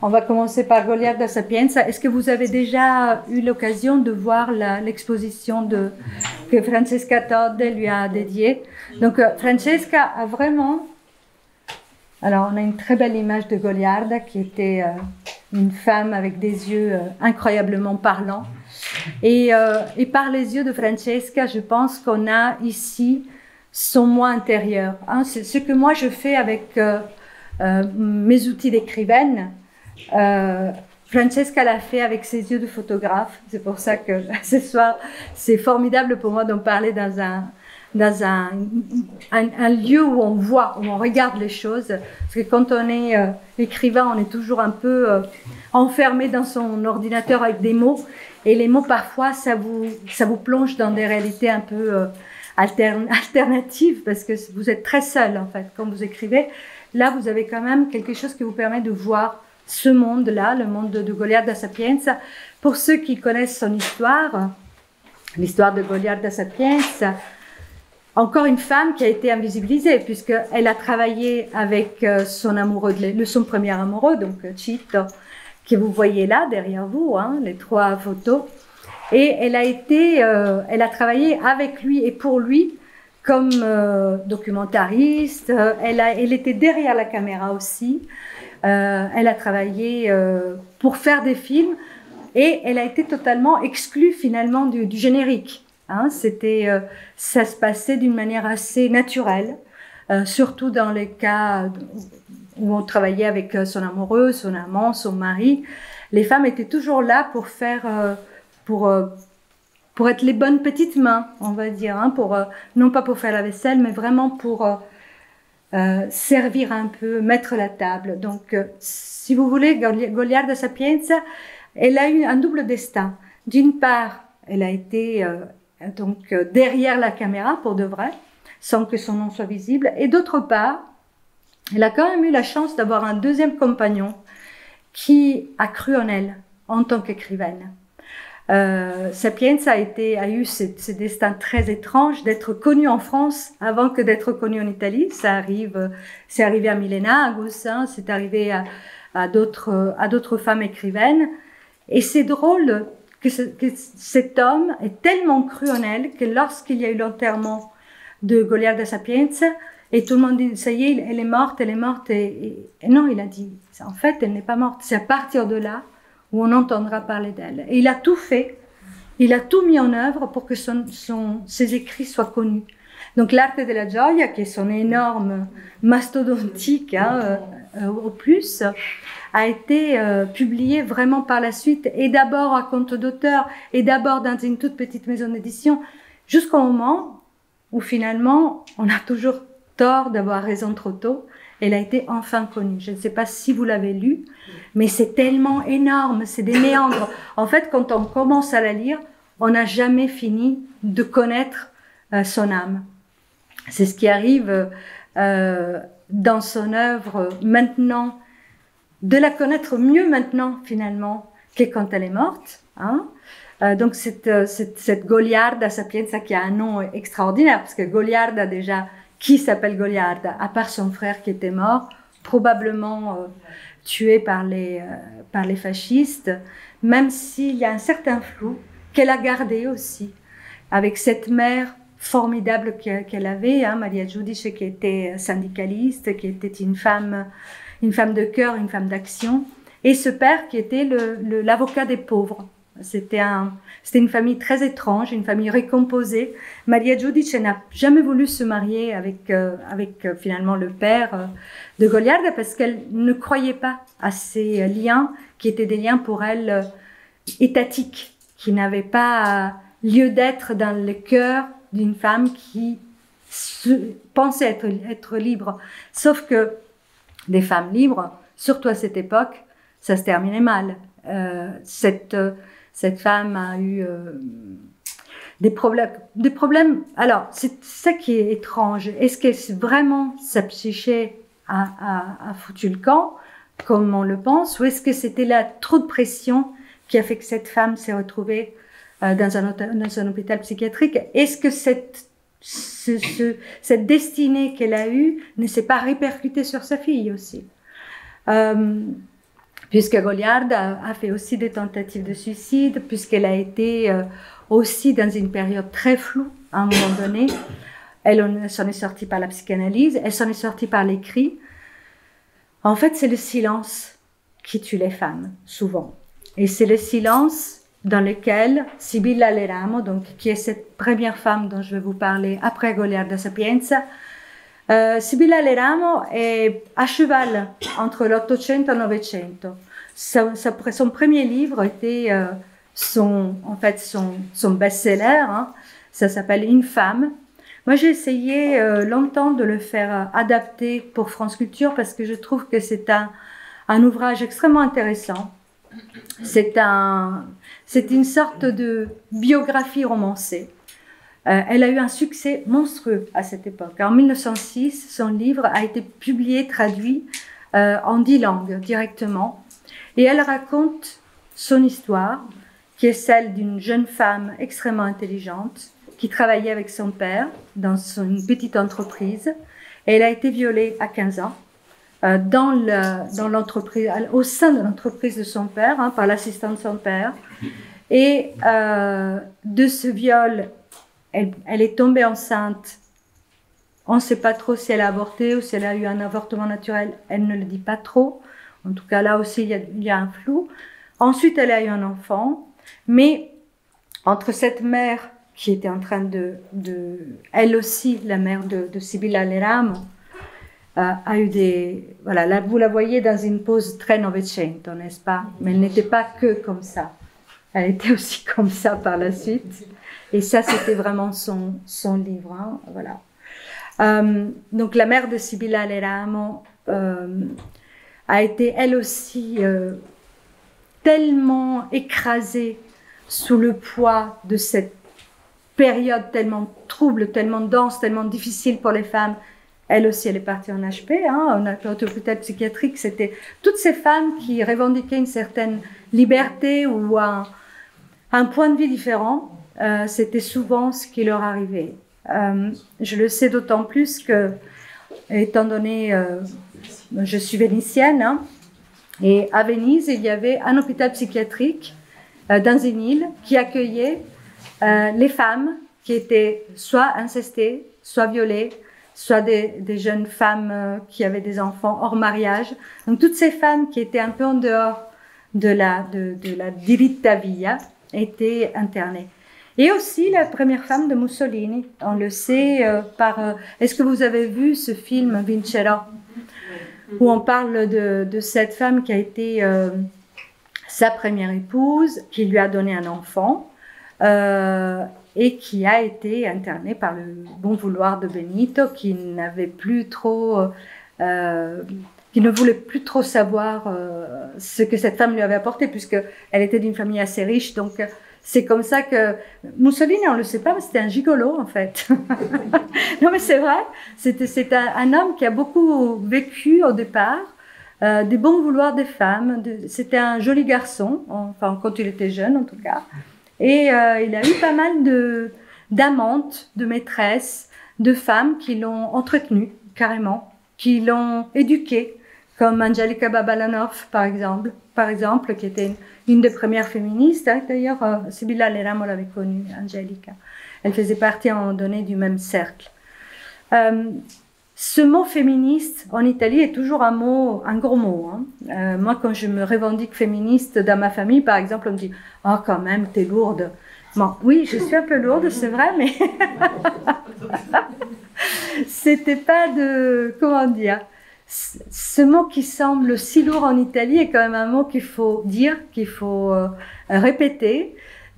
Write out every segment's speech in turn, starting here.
On va commencer par Goliarda Sapienza. Est-ce que vous avez déjà eu l'occasion de voir l'exposition que Francesca Todd lui a dédiée? Donc, Francesca a vraiment... Alors, on a une très belle image de Goliarda qui était une femme avec des yeux incroyablement parlants. Et par les yeux de Francesca, je pense qu'on a ici son moi intérieur. Hein. C'est ce que moi je fais avec mes outils d'écrivaine. Francesca l'a fait avec ses yeux de photographe. C'est pour ça que ce soir, c'est formidable pour moi d'en parler dans un lieu où on voit, où on regarde les choses. Parce que quand on est écrivain, on est toujours un peu enfermé dans son ordinateur avec des mots. Et les mots, parfois, ça vous plonge dans des réalités un peu alternatives parce que vous êtes très seul, en fait, quand vous écrivez. Là, vous avez quand même quelque chose qui vous permet de voir ce monde-là, le monde de Goliarda Sapienza. Pour ceux qui connaissent son histoire, l'histoire de Goliarda Sapienza, encore une femme qui a été invisibilisée puisqu'elle a travaillé avec son amoureux, son premier amoureux, donc Cito, que vous voyez là derrière vous, hein, les 3 photos. Et elle a travaillé avec lui et pour lui comme documentariste. Elle était derrière la caméra aussi. Elle a travaillé pour faire des films et elle a été totalement exclue finalement du générique. Hein. Ça se passait d'une manière assez naturelle, surtout dans les cas où on travaillait avec son amoureux, son amant, son mari. Les femmes étaient toujours là pour faire, pour être les bonnes petites mains, on va dire, hein, non pas pour faire la vaisselle, mais vraiment pour servir un peu, mettre la table. Donc, si vous voulez, Goliarda Sapienza, elle a eu un double destin. D'une part, elle a été derrière la caméra pour de vrai, sans que son nom soit visible, et d'autre part, elle a quand même eu la chance d'avoir un deuxième compagnon qui a cru en elle en tant qu'écrivaine. Sapienza a eu ce destin très étrange d'être connue en France avant que d'être connue en Italie. C'est arrivé à Milena, à Gossin, c'est arrivé à d'autres femmes écrivaines. Et c'est drôle que cet homme ait tellement cru en elle que lorsqu'il y a eu l'enterrement de Goliarda Sapienza, et tout le monde dit, ça y est, elle est morte, et non, il a dit, en fait, elle n'est pas morte. C'est à partir de là où on entendra parler d'elle. Et il a tout fait, il a tout mis en œuvre pour que ses écrits soient connus. Donc l'Arte della Gioia, qui est son énorme mastodontique opus, a été publié vraiment par la suite, et d'abord à compte d'auteur, et d'abord dans une toute petite maison d'édition, jusqu'au moment où finalement on a toujours tort d'avoir raison trop tôt. Elle a été enfin connue. Je ne sais pas si vous l'avez lu, mais c'est tellement énorme, c'est des méandres. En fait, quand on commence à la lire, on n'a jamais fini de connaître son âme. C'est ce qui arrive dans son œuvre maintenant, de la connaître mieux maintenant finalement que quand elle est morte. Hein. Donc cette Goliarda Sapienza qui a un nom extraordinaire, parce que Goliarda déjà, qui s'appelle Goliarda, à part son frère qui était mort, probablement tué par les fascistes, même s'il y a un certain flou qu'elle a gardé aussi, avec cette mère formidable qu'elle avait, hein, Maria Giudice, qui était syndicaliste, qui était une femme de cœur, une femme d'action, et ce père qui était l'avocat des pauvres. C'était une famille très étrange, une famille récomposée. Maria Giudice n'a jamais voulu se marier avec finalement le père de Goliarda parce qu'elle ne croyait pas à ces liens qui étaient des liens pour elle étatiques, qui n'avaient pas lieu d'être dans le cœur d'une femme qui pensait être libre. Sauf que des femmes libres, surtout à cette époque, ça se terminait mal. Cette femme a eu des problèmes. Alors, c'est ça qui est étrange. Est-ce que vraiment sa psyché a foutu le camp, comme on le pense, ou est-ce que c'était là trop de pression qui a fait que cette femme s'est retrouvée dans un hôpital psychiatrique? Est-ce que cette destinée qu'elle a eue ne s'est pas répercutée sur sa fille aussi? puisque Goliarde a fait aussi des tentatives de suicide, puisqu'elle a été aussi dans une période très floue à un moment donné. Elle s'en est sortie par la psychanalyse, elle s'en est sortie par l'écrit. En fait, c'est le silence qui tue les femmes, souvent. Et c'est le silence dans lequel Sibilla Leramo, donc, qui est cette première femme dont je vais vous parler après Goliarda Sapienza, Sibilla Leramo est à cheval entre l'Ottocento et le Novecento. Son premier livre était son best-seller, hein. Ça s'appelle Une femme. Moi, j'ai essayé longtemps de le faire adapter pour France Culture parce que je trouve que c'est un ouvrage extrêmement intéressant. C'est une sorte de biographie romancée. Elle a eu un succès monstrueux à cette époque. En 1906, son livre a été publié, traduit en 10 langues directement. Et elle raconte son histoire, qui est celle d'une jeune femme extrêmement intelligente, qui travaillait avec son père dans une petite entreprise. Et elle a été violée à 15 ans dans l'entreprise, au sein de l'entreprise de son père, hein, par l'assistant de son père. Et de ce viol, elle est tombée enceinte. On ne sait pas trop si elle a avorté ou si elle a eu un avortement naturel. Elle ne le dit pas trop. En tout cas, là aussi, il y a un flou. Ensuite, elle a eu un enfant. Mais entre cette mère qui était en train elle aussi, la mère de Sibilla Leramo, a eu des... Voilà, là, vous la voyez dans une pose très Novecento, n'est-ce pas? Mais elle n'était pas que comme ça. Elle était aussi comme ça par la suite. Et ça, c'était vraiment son livre. Hein, voilà. Donc, la mère de Sibilla Leramo a été, elle aussi, tellement écrasée sous le poids de cette période tellement trouble, tellement dense, tellement difficile pour les femmes. Elle aussi, elle est partie en HP, hein, en hôpital psychiatrique. C'était toutes ces femmes qui revendiquaient une certaine liberté ou un point de vue différent. C'était souvent ce qui leur arrivait. Je le sais d'autant plus que, étant donné, je suis vénitienne, hein, et à Venise, il y avait un hôpital psychiatrique dans une île qui accueillait les femmes qui étaient soit incestées, soit violées, soit des jeunes femmes qui avaient des enfants hors mariage. Donc toutes ces femmes qui étaient un peu en dehors de la diritta via étaient internées. Et aussi la première femme de Mussolini, on le sait par... Est-ce que vous avez vu ce film Vincerò, où on parle de cette femme qui a été sa première épouse, qui lui a donné un enfant, et qui a été internée par le bon vouloir de Benito, qui n'avait plus trop... qui ne voulait plus trop savoir ce que cette femme lui avait apporté, puisqu'elle était d'une famille assez riche, donc... C'est comme ça que Mussolini, on ne le sait pas, mais c'était un gigolo en fait. Non mais c'est vrai, c'est un homme qui a beaucoup vécu au départ, des bons vouloirs des femmes. C'était un joli garçon, enfin quand il était jeune en tout cas. Et il a eu pas mal d'amantes, de maîtresses, de femmes qui l'ont entretenu carrément, qui l'ont éduqué, comme Angelika Babalanov par exemple, qui était une des premières féministes. D'ailleurs, Sibilla Leramo l'avait connue, Angelika. Elle faisait partie à un moment donné du même cercle. Ce mot féministe en Italie est toujours un gros mot. Hein. Moi, quand je me revendique féministe dans ma famille, par exemple, on me dit « Oh, quand même, t'es lourde ». Bon, oui, je suis un peu lourde, c'est vrai, mais c'était pas de... Comment dire ? Ce mot qui semble si lourd en Italie est quand même un mot qu'il faut dire, qu'il faut répéter,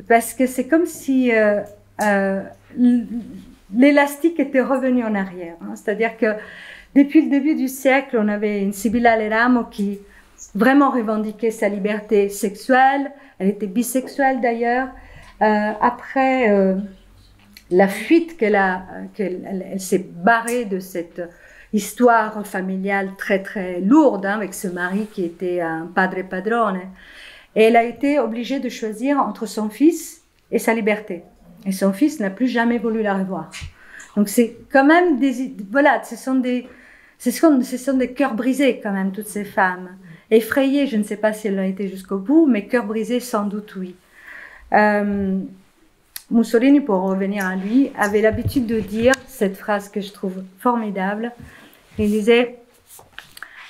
parce que c'est comme si l'élastique était revenu en arrière. Hein. C'est-à-dire que depuis le début du siècle, on avait une Sibilla Leramo qui vraiment revendiquait sa liberté sexuelle. Elle était bisexuelle d'ailleurs. Après la fuite elle s'est barrée de cette histoire familiale très très lourde, hein, avec ce mari qui était un padre padrone. Et elle a été obligée de choisir entre son fils et sa liberté. Et son fils n'a plus jamais voulu la revoir. Donc c'est quand même ce sont des cœurs brisés quand même, toutes ces femmes. Effrayée, je ne sais pas si elle l'a été jusqu'au bout, mais cœur brisé, sans doute oui. Mussolini, pour revenir à lui, avait l'habitude de dire cette phrase que je trouve formidable. Il disait: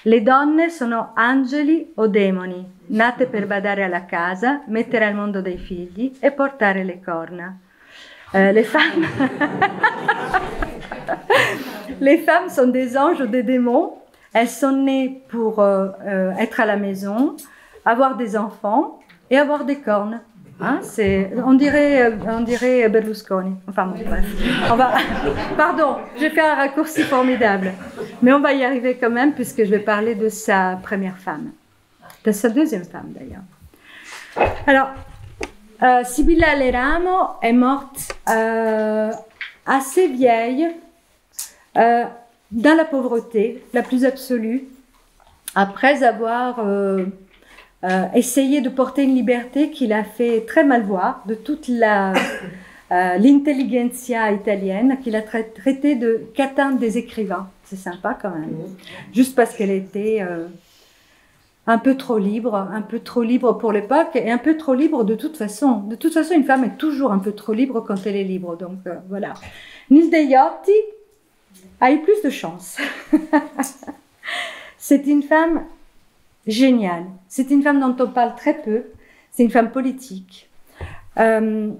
le donne sono angeli o demoni, nate per badare alla casa, mettere al mondo dei figli e portare le corna. Les femmes les femmes sont des anges ou des démons. Elles sont nées pour être à la maison, avoir des enfants et avoir des cornes. Hein, on dirait Berlusconi. Enfin, bon, bref. Pardon, j'ai fait un raccourci formidable. Mais on va y arriver quand même, puisque je vais parler de sa première femme. De sa deuxième femme, d'ailleurs. Alors, Sibilla Leramo est morte assez vieille, dans la pauvreté la plus absolue, après avoir essayé de porter une liberté qui l'a fait très mal voir de toute l'intelligentsia italienne, qu'il a traité de catin des écrivains. C'est sympa quand même, juste parce qu'elle était un peu trop libre pour l'époque, et un peu trop libre de toute façon. De toute façon, une femme est toujours un peu trop libre quand elle est libre, donc voilà. Nilde Iotti a eu plus de chance. C'est une femme géniale. C'est une femme dont on parle très peu. C'est une femme politique. Elle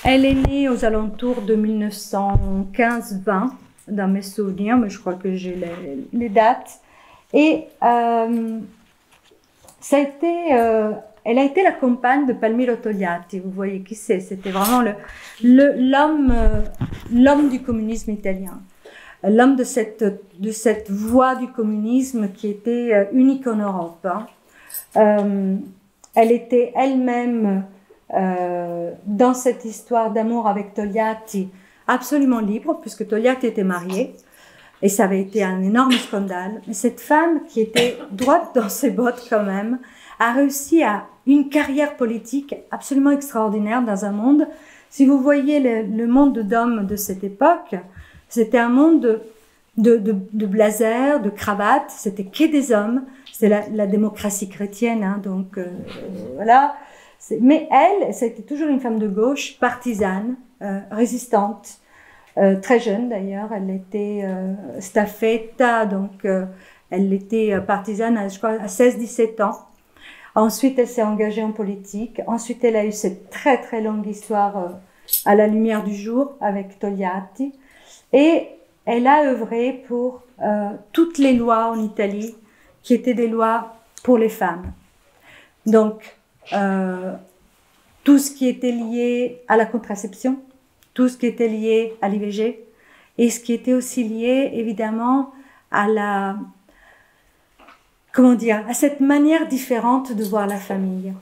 est née aux alentours de 1915-20, dans mes souvenirs, mais je crois que j'ai les dates. Et elle a été la compagne de Palmiro Togliatti. Vous voyez qui c'est. C'était vraiment l'homme du communisme italien. L'homme de cette voie du communisme qui était unique en Europe. Hein. Elle était elle-même dans cette histoire d'amour avec Togliatti absolument libre, puisque Togliatti était marié, et ça avait été un énorme scandale. Mais cette femme, qui était droite dans ses bottes quand même, a réussi à une carrière politique absolument extraordinaire dans un monde. Si vous voyez le monde d'hommes de cette époque, c'était un monde de blazers, de cravates, c'était que des hommes, c'était la démocratie chrétienne, hein, donc voilà. Mais elle, c'était toujours une femme de gauche, partisane, résistante, très jeune d'ailleurs, elle était staffetta, donc elle était partisane, je crois, à 16-17 ans. Ensuite, elle s'est engagée en politique. Ensuite, elle a eu cette très très longue histoire à la lumière du jour avec Togliatti. Et elle a œuvré pour toutes les lois en Italie qui étaient des lois pour les femmes. Donc, tout ce qui était lié à la contraception, tout ce qui était lié à l'IVG, et ce qui était aussi lié, évidemment, à à cette manière différente de voir la famille.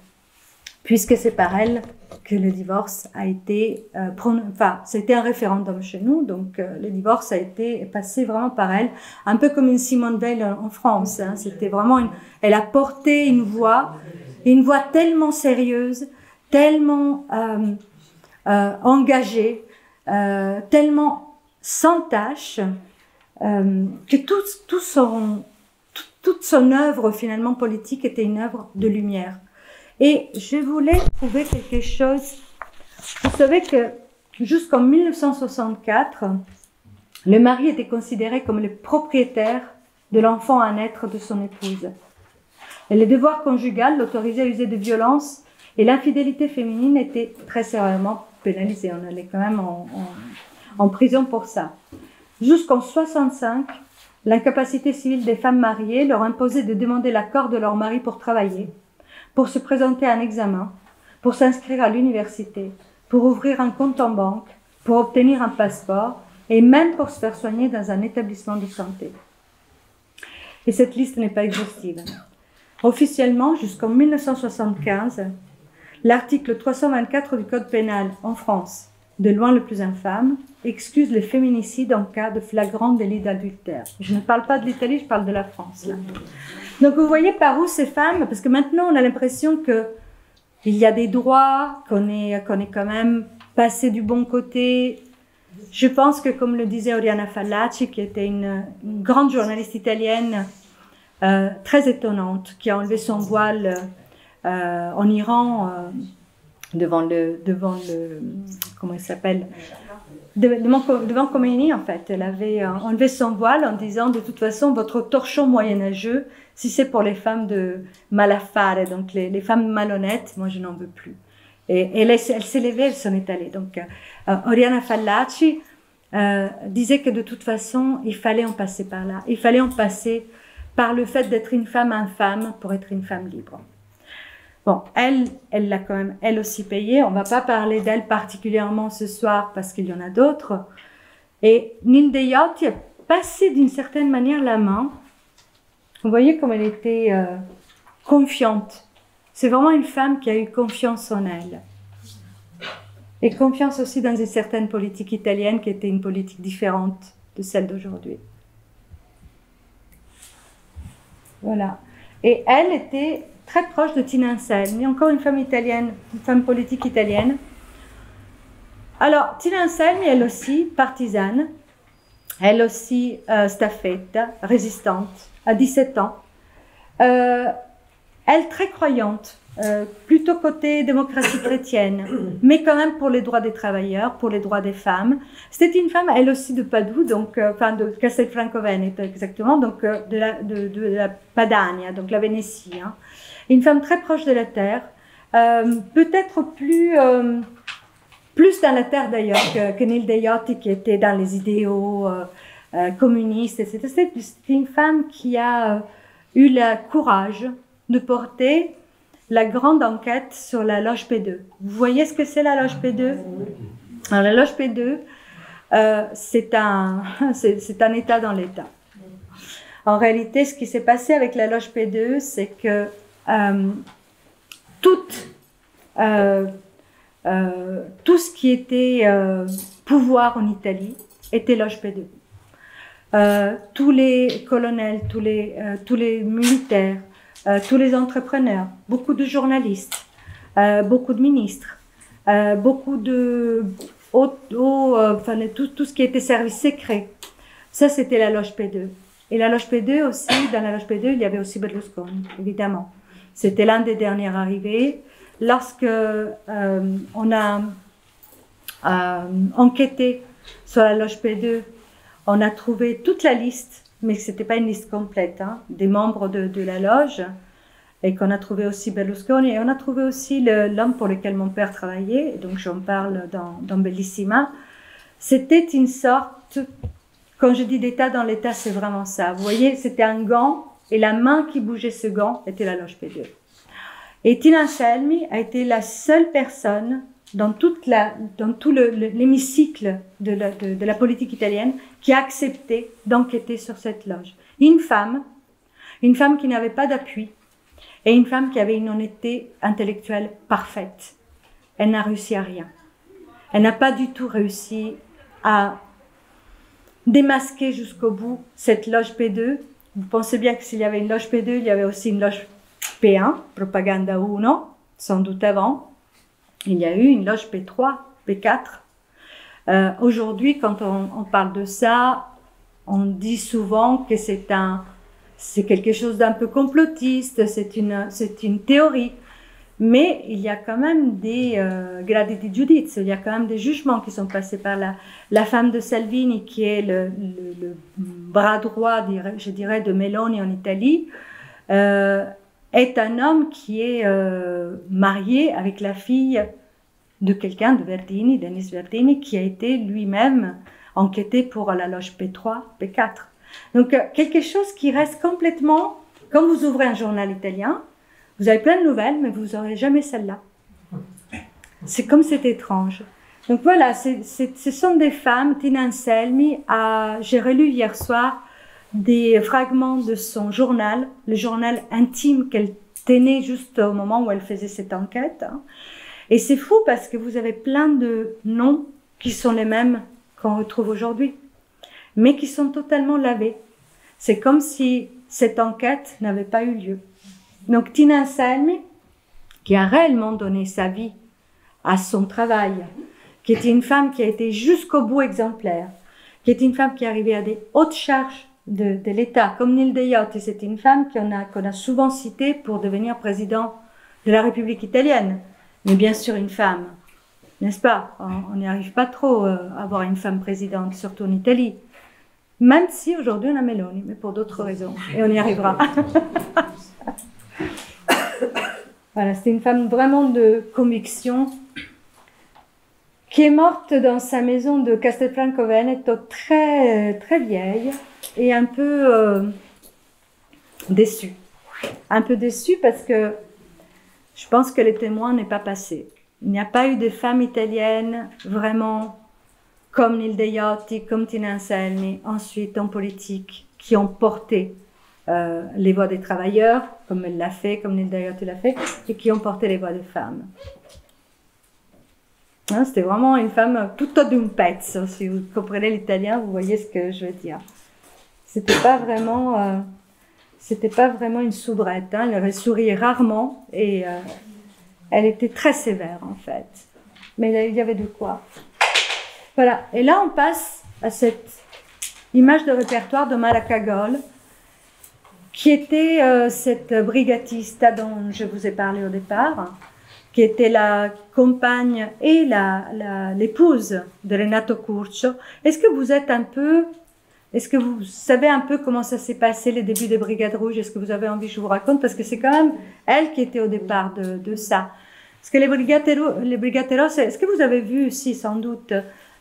Puisque c'est par elle que le divorce a été c'était un référendum chez nous, donc le divorce est passé vraiment par elle, un peu comme une Simone Veil en France. Hein, c'était vraiment elle a porté une voix tellement sérieuse, tellement engagée, tellement sans tâche, que toute son œuvre finalement politique était une œuvre de lumière. Et je voulais trouver quelque chose. Vous savez que jusqu'en 1964, le mari était considéré comme le propriétaire de l'enfant à naître de son épouse. Et le devoir conjugal l'autorisait à user de violence, et l'infidélité féminine était très sévèrement pénalisée. On allait quand même en prison pour ça. Jusqu'en 65, l'incapacité civile des femmes mariées leur imposait de demander l'accord de leur mari pour travailler, pour se présenter à un examen, pour s'inscrire à l'université, pour ouvrir un compte en banque, pour obtenir un passeport et même pour se faire soigner dans un établissement de santé. Et cette liste n'est pas exhaustive. Officiellement, jusqu'en 1975, l'article 324 du Code pénal en France, de loin le plus infâme, excuse le féminicide en cas de flagrant délit d'adultère. Je ne parle pas de l'Italie, je parle de la France, là. Donc vous voyez par où ces femmes, parce que maintenant on a l'impression qu'il y a des droits, qu'on est quand même passé du bon côté. Je pense que, comme le disait Oriana Fallaci, qui était une grande journaliste italienne, très étonnante, qui a enlevé son voile en Iran devant le comment il s'appelle, devant Khomeini en fait. Elle avait enlevé son voile en disant de toute façon votre torchon moyenâgeux, si c'est pour les femmes de malafare, donc les femmes malhonnêtes, moi je n'en veux plus. Et elle s'est levée, elle s'en est allée. Donc Oriana Fallaci disait que de toute façon il fallait en passer par là, il fallait en passer par le fait d'être une femme infâme pour être une femme libre. Bon, elle l'a quand même, elle aussi payé. On va pas parler d'elle particulièrement ce soir parce qu'il y en a d'autres. Et Nindeyotti a passé d'une certaine manière la main. Vous voyez comme elle était confiante. C'est vraiment une femme qui a eu confiance en elle. Et confiance aussi dans une certaine politique italienne qui était une politique différente de celle d'aujourd'hui. Voilà. Et elle était très proche de Tina Anselmi, encore une femme italienne, une femme politique italienne. Alors, Tina Anselmi, elle aussi, partisane, elle aussi staffetta, résistante, à 17 ans. Elle très croyante, plutôt côté démocratie chrétienne, mais quand même pour les droits des travailleurs, pour les droits des femmes. C'était une femme, elle aussi de Padoue, donc enfin de Castelfranco Veneto exactement, donc de la Padania, donc la Vénétie. Hein. Une femme très proche de la terre, peut-être plus dans la terre d'ailleurs que Nindeyotti qui était dans les idéaux communistes, etc. C'était une femme qui a eu le courage de porter la grande enquête sur la loge P2. Vous voyez ce que c'est la loge P2? Alors la loge P2, c'est un état dans l'état. En réalité, ce qui s'est passé avec la loge P2, c'est que tout ce qui était pouvoir en Italie était loge P2. Tous les colonels, tous les militaires, tous les entrepreneurs, beaucoup de journalistes, beaucoup de ministres, beaucoup de enfin, tout ce qui était service secret. Ça, c'était la loge P2. Et la loge P2 aussi, dans la loge P2, il y avait aussi Berlusconi, évidemment. C'était l'un des derniers arrivés. Lorsque on a enquêté sur la loge P2, on a trouvé toute la liste, mais ce n'était pas une liste complète, hein, des membres de la loge, et qu'on a trouvé aussi Berlusconi, et on a trouvé aussi l'homme pour lequel mon père travaillait, donc j'en parle dans Bellissima. C'était une sorte, quand je dis d'état dans l'état, c'est vraiment ça. Vous voyez, c'était un gant, et la main qui bougeait ce gant était la loge P2. Et Tina Anselmi a été la seule personne dans tout l'hémicycle de la politique italienne qui a accepté d'enquêter sur cette loge. Une femme qui n'avait pas d'appui et une femme qui avait une honnêteté intellectuelle parfaite. Elle n'a réussi à rien. Elle n'a pas du tout réussi à démasquer jusqu'au bout cette loge P2. Vous pensez bien que s'il y avait une loge P2, il y avait aussi une loge P1, Propaganda 1, sans doute avant. Il y a eu une loge P3, P4. Aujourd'hui, quand on parle de ça, on dit souvent que c'est quelque chose d'un peu complotiste, c'est une théorie. Mais il y a quand même des gradi di giudizio, il y a quand même des jugements qui sont passés par la femme de Salvini, qui est le bras droit, je dirais, de Meloni en Italie, est un homme qui est marié avec la fille de quelqu'un de Verdini, Denis Verdini, qui a été lui-même enquêté pour la loge P3, P4. Donc quelque chose qui reste complètement, quand vous ouvrez un journal italien, vous avez plein de nouvelles, mais vous n'aurez jamais celle-là. C'est comme c'est étrange. Donc voilà, ce sont des femmes. Tina Anselmi, j'ai relu hier soir des fragments de son journal, le journal intime qu'elle tenait juste au moment où elle faisait cette enquête. Et c'est fou parce que vous avez plein de noms qui sont les mêmes qu'on retrouve aujourd'hui, mais qui sont totalement lavés. C'est comme si cette enquête n'avait pas eu lieu. Donc Tina Anselmi, qui a réellement donné sa vie à son travail, qui était une femme qui a été jusqu'au bout exemplaire, qui était une femme qui arrivait à des hautes charges de l'État. Comme Nilde Iotti, c'est une femme qu'on a souvent citée pour devenir président de la République italienne. Mais bien sûr une femme, n'est-ce pas? On n'y arrive pas trop à avoir une femme présidente, surtout en Italie. Même si aujourd'hui on a Meloni, mais pour d'autres raisons. Et on y arrivera. Voilà, c'est une femme vraiment de conviction qui est morte dans sa maison de Castelfranco Veneto, très, très vieille et un peu déçue. Un peu déçue parce que je pense que le témoin n'est pas passé. Il n'y a pas eu de femmes italiennes vraiment comme Nilde Iotti, comme Tina Anselmi, ensuite en politique, qui ont porté les voix des travailleurs, comme elle l'a fait, comme Nilde Iotti l'a fait, et qui ont porté les voix des femmes. Hein, c'était vraiment une femme tutta d'un pezzo, si vous comprenez l'italien, vous voyez ce que je veux dire. C'était pas vraiment une soubrette, hein, elle souriait rarement et elle était très sévère en fait. Mais il y avait de quoi. Voilà, et là on passe à cette image de répertoire de Maracagol, qui était cette brigatista dont je vous ai parlé au départ, qui était la compagne et l'épouse de Renato Curcio. Est-ce que vous savez un peu comment ça s'est passé les débuts des Brigades Rouges? Est-ce que vous avez envie que je vous raconte? Parce que c'est quand même elle qui était au départ de ça. Parce que les Brigate Rosse, est-ce que vous avez vu, si sans doute,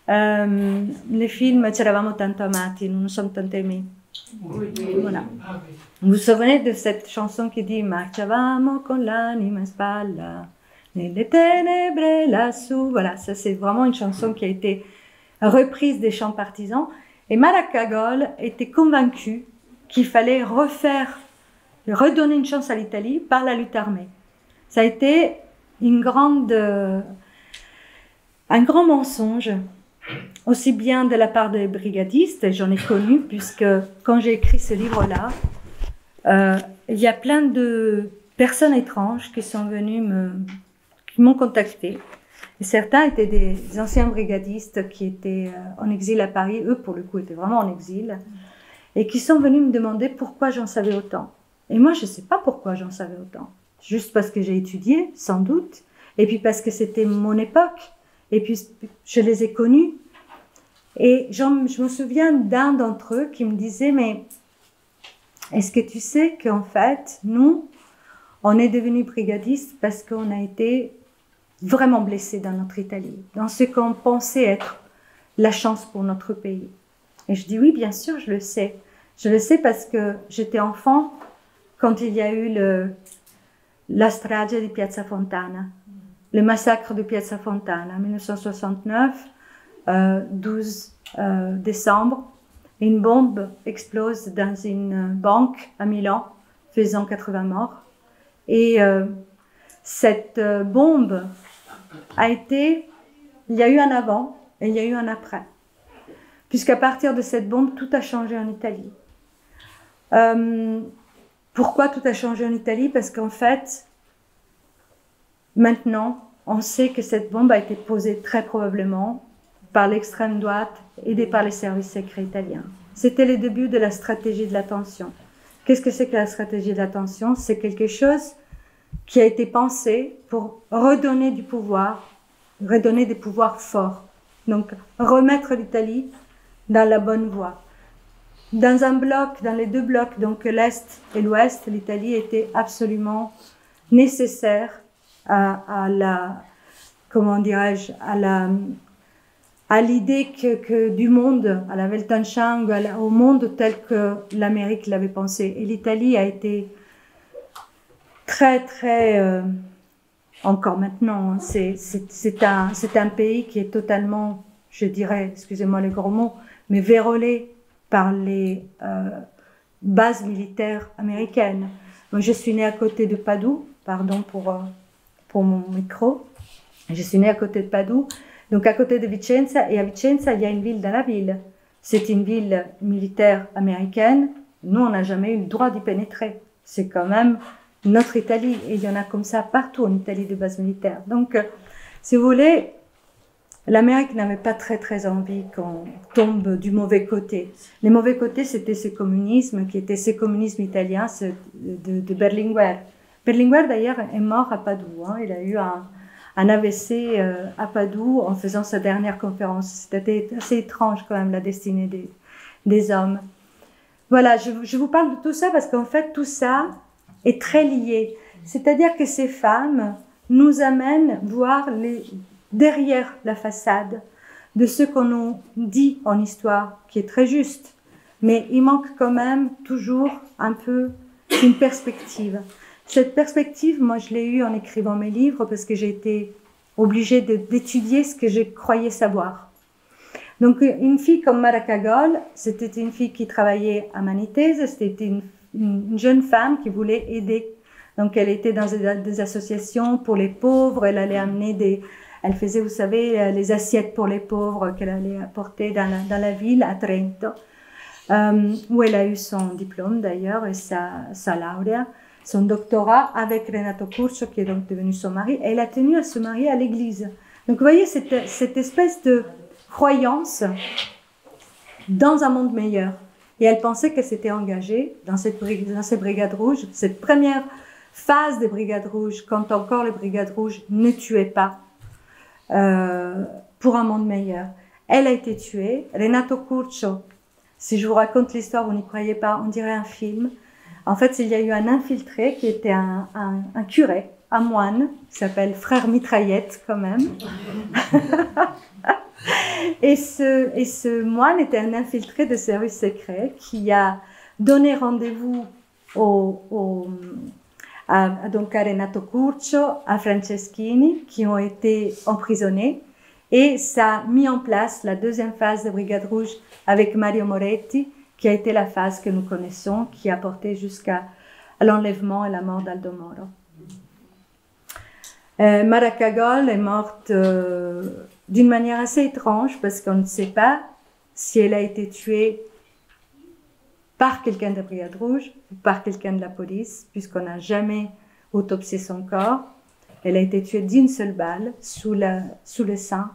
les films C'eravamo tanto amati, nous nous sommes tant aimés? Oui. Voilà. Vous vous souvenez de cette chanson qui dit Marciavamo con l'anima in spalla nelle tenebre lassù? Voilà, ça c'est vraiment une chanson qui a été reprise des chants partisans. Et Maracagol était convaincu qu'il fallait redonner une chance à l'Italie par la lutte armée. Ça a été un grand mensonge, aussi bien de la part des brigadistes, j'en ai connu, puisque quand j'ai écrit ce livre-là, il y a plein de personnes étranges qui sont venues qui m'ont contacté. Et certains étaient des anciens brigadistes qui étaient en exil à Paris, eux pour le coup étaient vraiment en exil, et qui sont venus me demander pourquoi j'en savais autant. Et moi je ne sais pas pourquoi j'en savais autant, juste parce que j'ai étudié, sans doute, et puis parce que c'était mon époque, et puis je les ai connus. Et je me souviens d'un d'entre eux qui me disait, mais est-ce que tu sais qu'en fait, nous, on est devenus brigadistes parce qu'on a été vraiment blessés dans notre Italie, dans ce qu'on pensait être la chance pour notre pays. Et je dis oui, bien sûr, je le sais. Je le sais parce que j'étais enfant quand il y a eu la strage de Piazza Fontana, le massacre de Piazza Fontana en 1969, 12 décembre. Une bombe explose dans une banque à Milan, faisant 80 morts. Et cette bombe il y a eu un avant et il y a eu un après. Puisqu'à partir de cette bombe, tout a changé en Italie. Pourquoi tout a changé en Italie? Parce qu'en fait, maintenant, on sait que cette bombe a été posée très probablement par l'extrême droite aidée par les services secrets italiens. C'était le début de la stratégie de l'attention. Qu'est-ce que c'est que la stratégie de l'attention? C'est quelque chose qui a été pensé pour redonner du pouvoir, redonner des pouvoirs forts. Donc, remettre l'Italie dans la bonne voie. Dans un bloc, dans les deux blocs, donc l'Est et l'Ouest, l'Italie était absolument nécessaire à l'idée du monde, à la Weltanschauung, au monde tel que l'Amérique l'avait pensé. Et l'Italie a été très, encore maintenant, c'est un pays qui est totalement, je dirais, excusez-moi les gros mots, mais vérolé par les bases militaires américaines. Moi, je suis née à côté de Padoue, pardon pour mon micro, je suis née à côté de Padoue, donc à côté de Vicenza, et à Vicenza, il y a une ville dans la ville. C'est une ville militaire américaine, nous, on n'a jamais eu le droit d'y pénétrer. C'est quand même notre Italie, et il y en a comme ça partout en Italie, des bases militaires. Donc, si vous voulez, l'Amérique n'avait pas très envie qu'on tombe du mauvais côté. Les mauvais côtés, c'était ce communisme qui était ce communisme italien de Berlinguer. Berlinguer, d'ailleurs, est mort à Padoue. Hein. Il a eu un AVC à Padoue en faisant sa dernière conférence. C'était assez étrange quand même, la destinée des hommes. Voilà, je vous parle de tout ça parce qu'en fait, tout ça est très lié. C'est-à-dire que ces femmes nous amènent voir derrière la façade de ce qu'on nous dit en histoire, qui est très juste. Mais il manque quand même toujours un peu une perspective. Cette perspective, moi, je l'ai eue en écrivant mes livres parce que j'ai été obligée d'étudier ce que je croyais savoir. Donc, une fille comme Mara Kagol, c'était une fille qui travaillait à Manitese, c'était une jeune femme qui voulait aider. Donc, elle était dans des associations pour les pauvres, elle allait amener elle faisait, vous savez, les assiettes pour les pauvres qu'elle allait apporter dans la ville, à Trento, où elle a eu son diplôme d'ailleurs et sa laurea, son doctorat avec Renato Curcio, qui est donc devenu son mari. Et elle a tenu à se marier à l'église. Donc, vous voyez, cette espèce de croyance dans un monde meilleur. Et elle pensait qu'elle s'était engagée dans ces brigades rouges, cette première phase des brigades rouges, quand encore les brigades rouges ne tuaient pas, pour un monde meilleur. Elle a été tuée. Renato Curcio, si je vous raconte l'histoire, vous n'y croyez pas, on dirait un film. En fait, il y a eu un infiltré qui était un curé, un moine, qui s'appelle Frère Mitraillette quand même. Et ce moine était un infiltré de service secret qui a donné rendez-vous donc à Renato Curcio, à Franceschini, qui ont été emprisonnés. Et ça a mis en place la deuxième phase de Brigade Rouge avec Mario Moretti, qui a été la phase que nous connaissons, qui a porté jusqu'à l'enlèvement et la mort d'Aldo Moro. Mara Kagol est morte d'une manière assez étrange, parce qu'on ne sait pas si elle a été tuée par quelqu'un de Brigade Rouge ou par quelqu'un de la police, puisqu'on n'a jamais autopsié son corps. Elle a été tuée d'une seule balle sous le sein.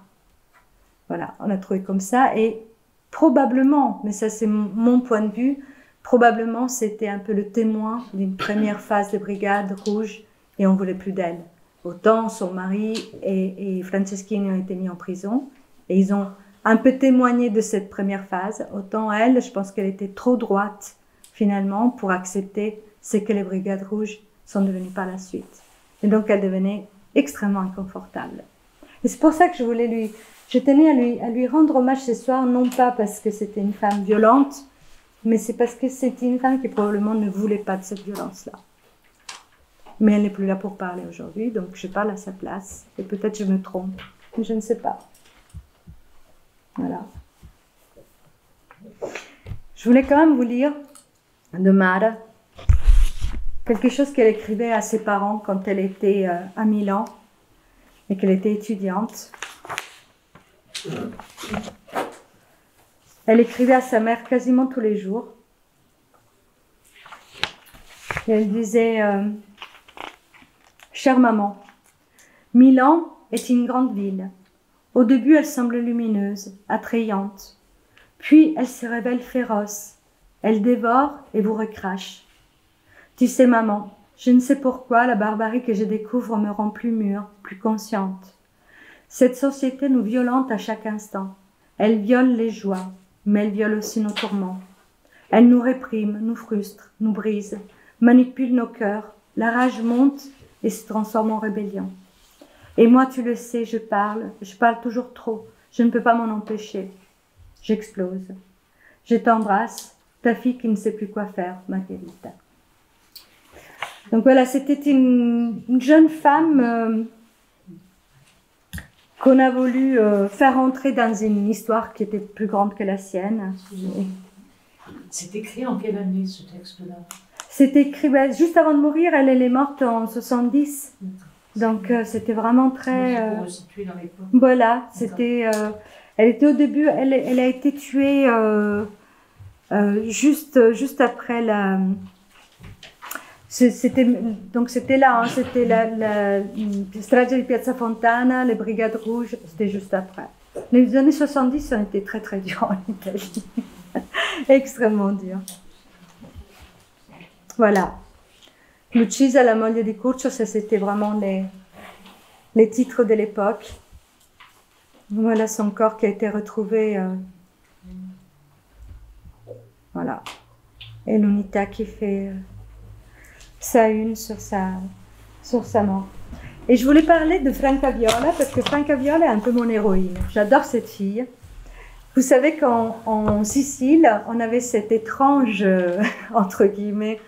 Voilà, on a trouvé comme ça. Et probablement, mais ça c'est mon point de vue, probablement c'était un peu le témoin d'une première phase de Brigade Rouge et on ne voulait plus d'elle. Autant son mari et Franceschini ont été mis en prison et ils ont un peu témoigné de cette première phase. Autant elle, je pense qu'elle était trop droite finalement pour accepter ce que les Brigades Rouges sont devenues par la suite. Et donc elle devenait extrêmement inconfortable. Et c'est pour ça que je tenais à lui rendre hommage ce soir, non pas parce que c'était une femme violente, mais c'est parce que c'était une femme qui probablement ne voulait pas de cette violence-là. Mais elle n'est plus là pour parler aujourd'hui, donc je parle à sa place. Et peut-être je me trompe, mais je ne sais pas. Voilà. Je voulais quand même vous lire de Mara quelque chose qu'elle écrivait à ses parents quand elle était à Milan et qu'elle était étudiante. Elle écrivait à sa mère quasiment tous les jours. Et elle disait Chère maman, Milan est une grande ville. Au début, elle semble lumineuse, attrayante. Puis, elle se révèle féroce. Elle dévore et vous recrache. Tu sais, maman, je ne sais pourquoi la barbarie que je découvre me rend plus mûre, plus consciente. Cette société nous violente à chaque instant. Elle viole les joies, mais elle viole aussi nos tourments. Elle nous réprime, nous frustre, nous brise, manipule nos cœurs. La rage monte et se transforme en rébellion. Et moi, tu le sais, je parle toujours trop, je ne peux pas m'en empêcher. J'explose. Je t'embrasse, ta fille qui ne sait plus quoi faire, Margherita. Donc voilà, c'était une jeune femme qu'on a voulu faire entrer dans une histoire qui était plus grande que la sienne. C'est écrit en quelle année, ce texte-là? C'est écrit juste avant de mourir, elle est morte en 70. Donc c'était vraiment très... Pour resituer dans l'époque. Voilà, c'était... elle était au début, elle a été tuée juste après C'était là, hein, c'était la strage de Piazza Fontana, les Brigades Rouges, c'était juste après. Les années 70 ont été très très durs en Italie, extrêmement durs. Voilà. L'uccisa, la moglie di Curcio, ça c'était vraiment les titres de l'époque. Voilà son corps qui a été retrouvé. Voilà. Et l'Unità qui fait sa une sur sa mort. Et je voulais parler de Franca Viola parce que Franca Viola est un peu mon héroïne. J'adore cette fille. Vous savez qu'en Sicile, on avait cette étrange, entre guillemets,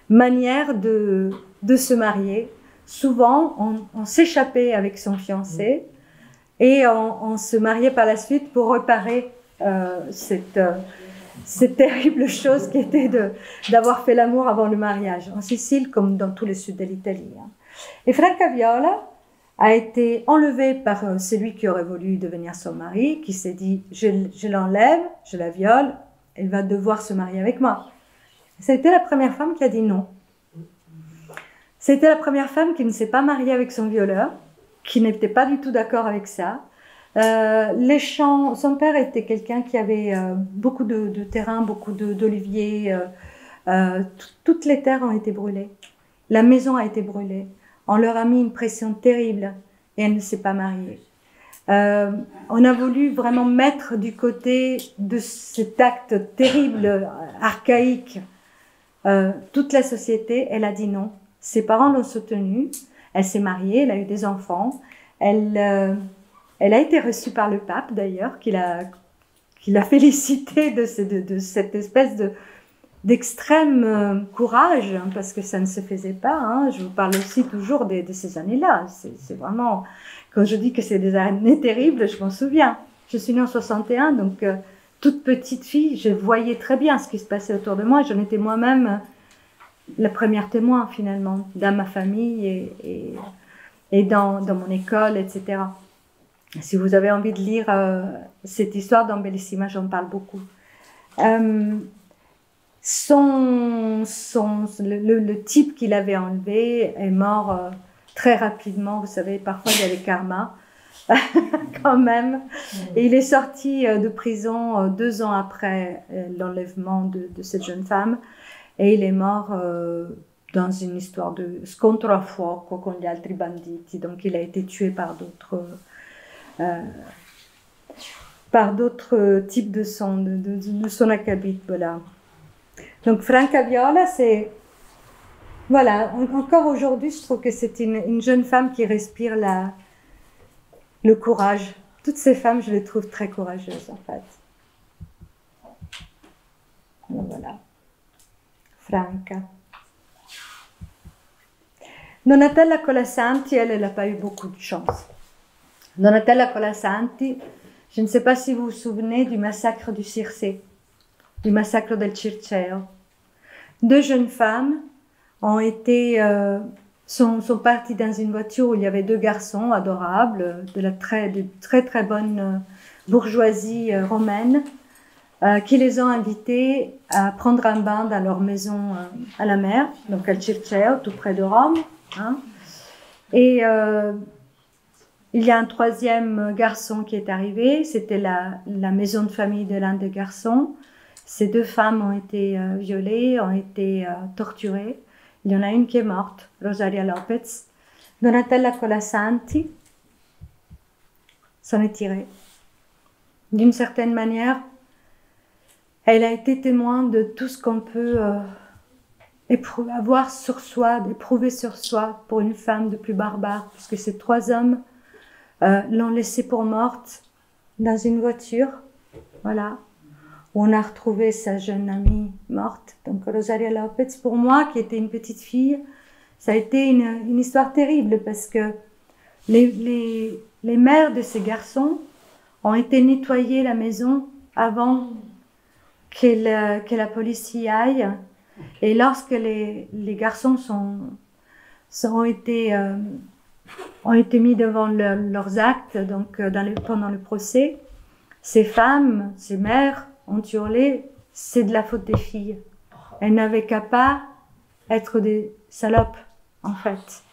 manière de se marier. Souvent, on s'échappait avec son fiancé et on se mariait par la suite pour réparer cette terrible chose qui était d'avoir fait l'amour avant le mariage, en Sicile comme dans tout le sud de l'Italie. Et Franca Viola a été enlevée par celui qui aurait voulu devenir son mari, qui s'est dit je l'enlève, je la viole, elle va devoir se marier avec moi. C'était la première femme qui a dit non. C'était la première femme qui ne s'est pas mariée avec son violeur, qui n'était pas du tout d'accord avec ça. Son père était quelqu'un qui avait beaucoup de terrain, beaucoup d'oliviers. Toutes les terres ont été brûlées. La maison a été brûlée. On leur a mis une pression terrible et elle ne s'est pas mariée. On a voulu vraiment mettre du côté de cet acte terrible, archaïque, toute la société. Elle a dit non. Ses parents l'ont soutenue. Elle s'est mariée, elle a eu des enfants. Elle a été reçue par le pape d'ailleurs, qui l'a félicitée de cette espèce d'extrême courage, hein, parce que ça ne se faisait pas. Hein. Je vous parle aussi toujours de ces années-là. C'est vraiment, quand je dis que c'est des années terribles, je m'en souviens. Je suis née en 61, donc toute petite fille, je voyais très bien ce qui se passait autour de moi. J'en étais moi-même la première témoin finalement, dans ma famille et dans mon école, etc. Si vous avez envie de lire cette histoire dans Bellissima, j'en parle beaucoup. Le type qu'il avait enlevé est mort très rapidement. Vous savez, parfois il y a les karmas quand même. Et il est sorti de prison 2 ans après l'enlèvement de cette jeune femme. Et il est mort dans une histoire de scontro a fuoco con gli altri banditi. Donc il a été tué par d'autres types de son acabit, voilà. Donc Franca Viola, c'est, voilà, encore aujourd'hui, je trouve que c'est une jeune femme qui respire le courage. Toutes ces femmes, je les trouve très courageuses, en fait. Donc, voilà. Franca. Donatella Colasanti, elle n'a pas eu beaucoup de chance. Donatella Colasanti, je ne sais pas si vous vous souvenez du massacre du Circé, du massacre del Circeo. 2 jeunes femmes sont parties dans une voiture où il y avait 2 garçons adorables, de très très bonne bourgeoisie romaine, qui les ont invitées à prendre un bain dans leur maison à la mer, donc al Circeo, tout près de Rome. Hein. Et il y a un 3e garçon qui est arrivé, c'était la maison de famille de l'un des garçons. Ces 2 femmes ont été violées, ont été torturées. Il y en a une qui est morte, Rosaria Lopez. Donatella Colasanti s'en est tirée. D'une certaine manière, elle a été témoin de tout ce qu'on peut avoir sur soi, d'éprouver sur soi pour une femme de plus barbare, puisque ces 3 hommes l'ont laissée pour morte dans une voiture, voilà, où on a retrouvé sa jeune amie morte. Donc Rosaria Lopez, pour moi, qui était une petite fille, ça a été une histoire terrible, parce que les mères de ces garçons ont été nettoyer la maison avant que la police y aille. Et lorsque les garçons ont été mis devant leurs actes, donc pendant le procès, ces femmes, ces mères ont hurlé, c'est de la faute des filles. Elles n'avaient qu'à pas être des salopes, en fait.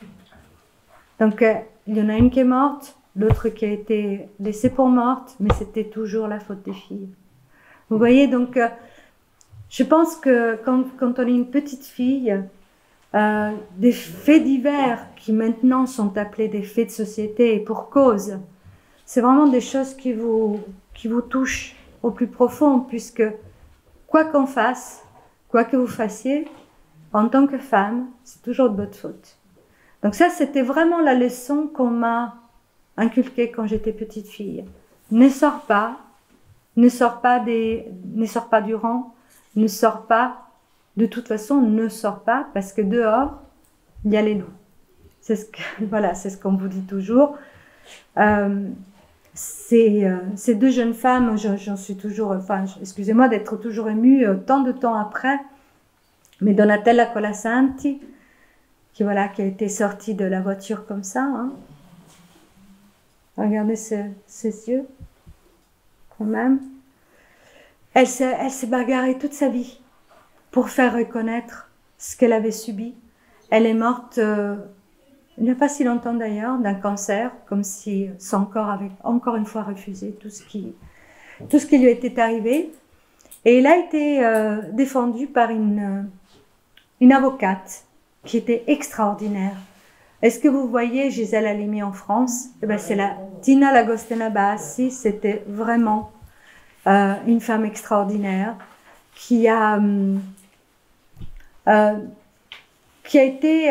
Donc, il y en a une qui est morte, l'autre qui a été laissée pour morte, mais c'était toujours la faute des filles. Vous voyez, donc, je pense que quand on est une petite fille, des faits divers qui maintenant sont appelés des faits de société et pour cause, c'est vraiment des choses qui vous touchent au plus profond, puisque quoi qu'on fasse, quoi que vous fassiez, en tant que femme, c'est toujours de votre faute. Donc ça, c'était vraiment la leçon qu'on m'a inculquée quand j'étais petite fille. Ne sors pas du rang, ne sors pas, de toute façon, ne sors pas, parce que dehors, il y a les loups. C'est ce qu'on vous dit toujours. Ces deux jeunes femmes, j'en suis toujours, excusez-moi d'être toujours émue tant de temps après, mais Donatella Colasanti, qui a été sortie de la voiture comme ça, hein. Regardez ses yeux, quand même. Elle s'est bagarrée toute sa vie pour faire reconnaître ce qu'elle avait subi. Elle est morte il n'y a pas si longtemps d'ailleurs, d'un cancer, comme si son corps avait encore une fois refusé tout ce qui lui était arrivé. Et il a été défendu par une avocate qui était extraordinaire. Est-ce que vous voyez Gisèle Halimi en France? Eh ben, c'est la Tina Lagostena Bassi, c'était vraiment une femme extraordinaire qui a été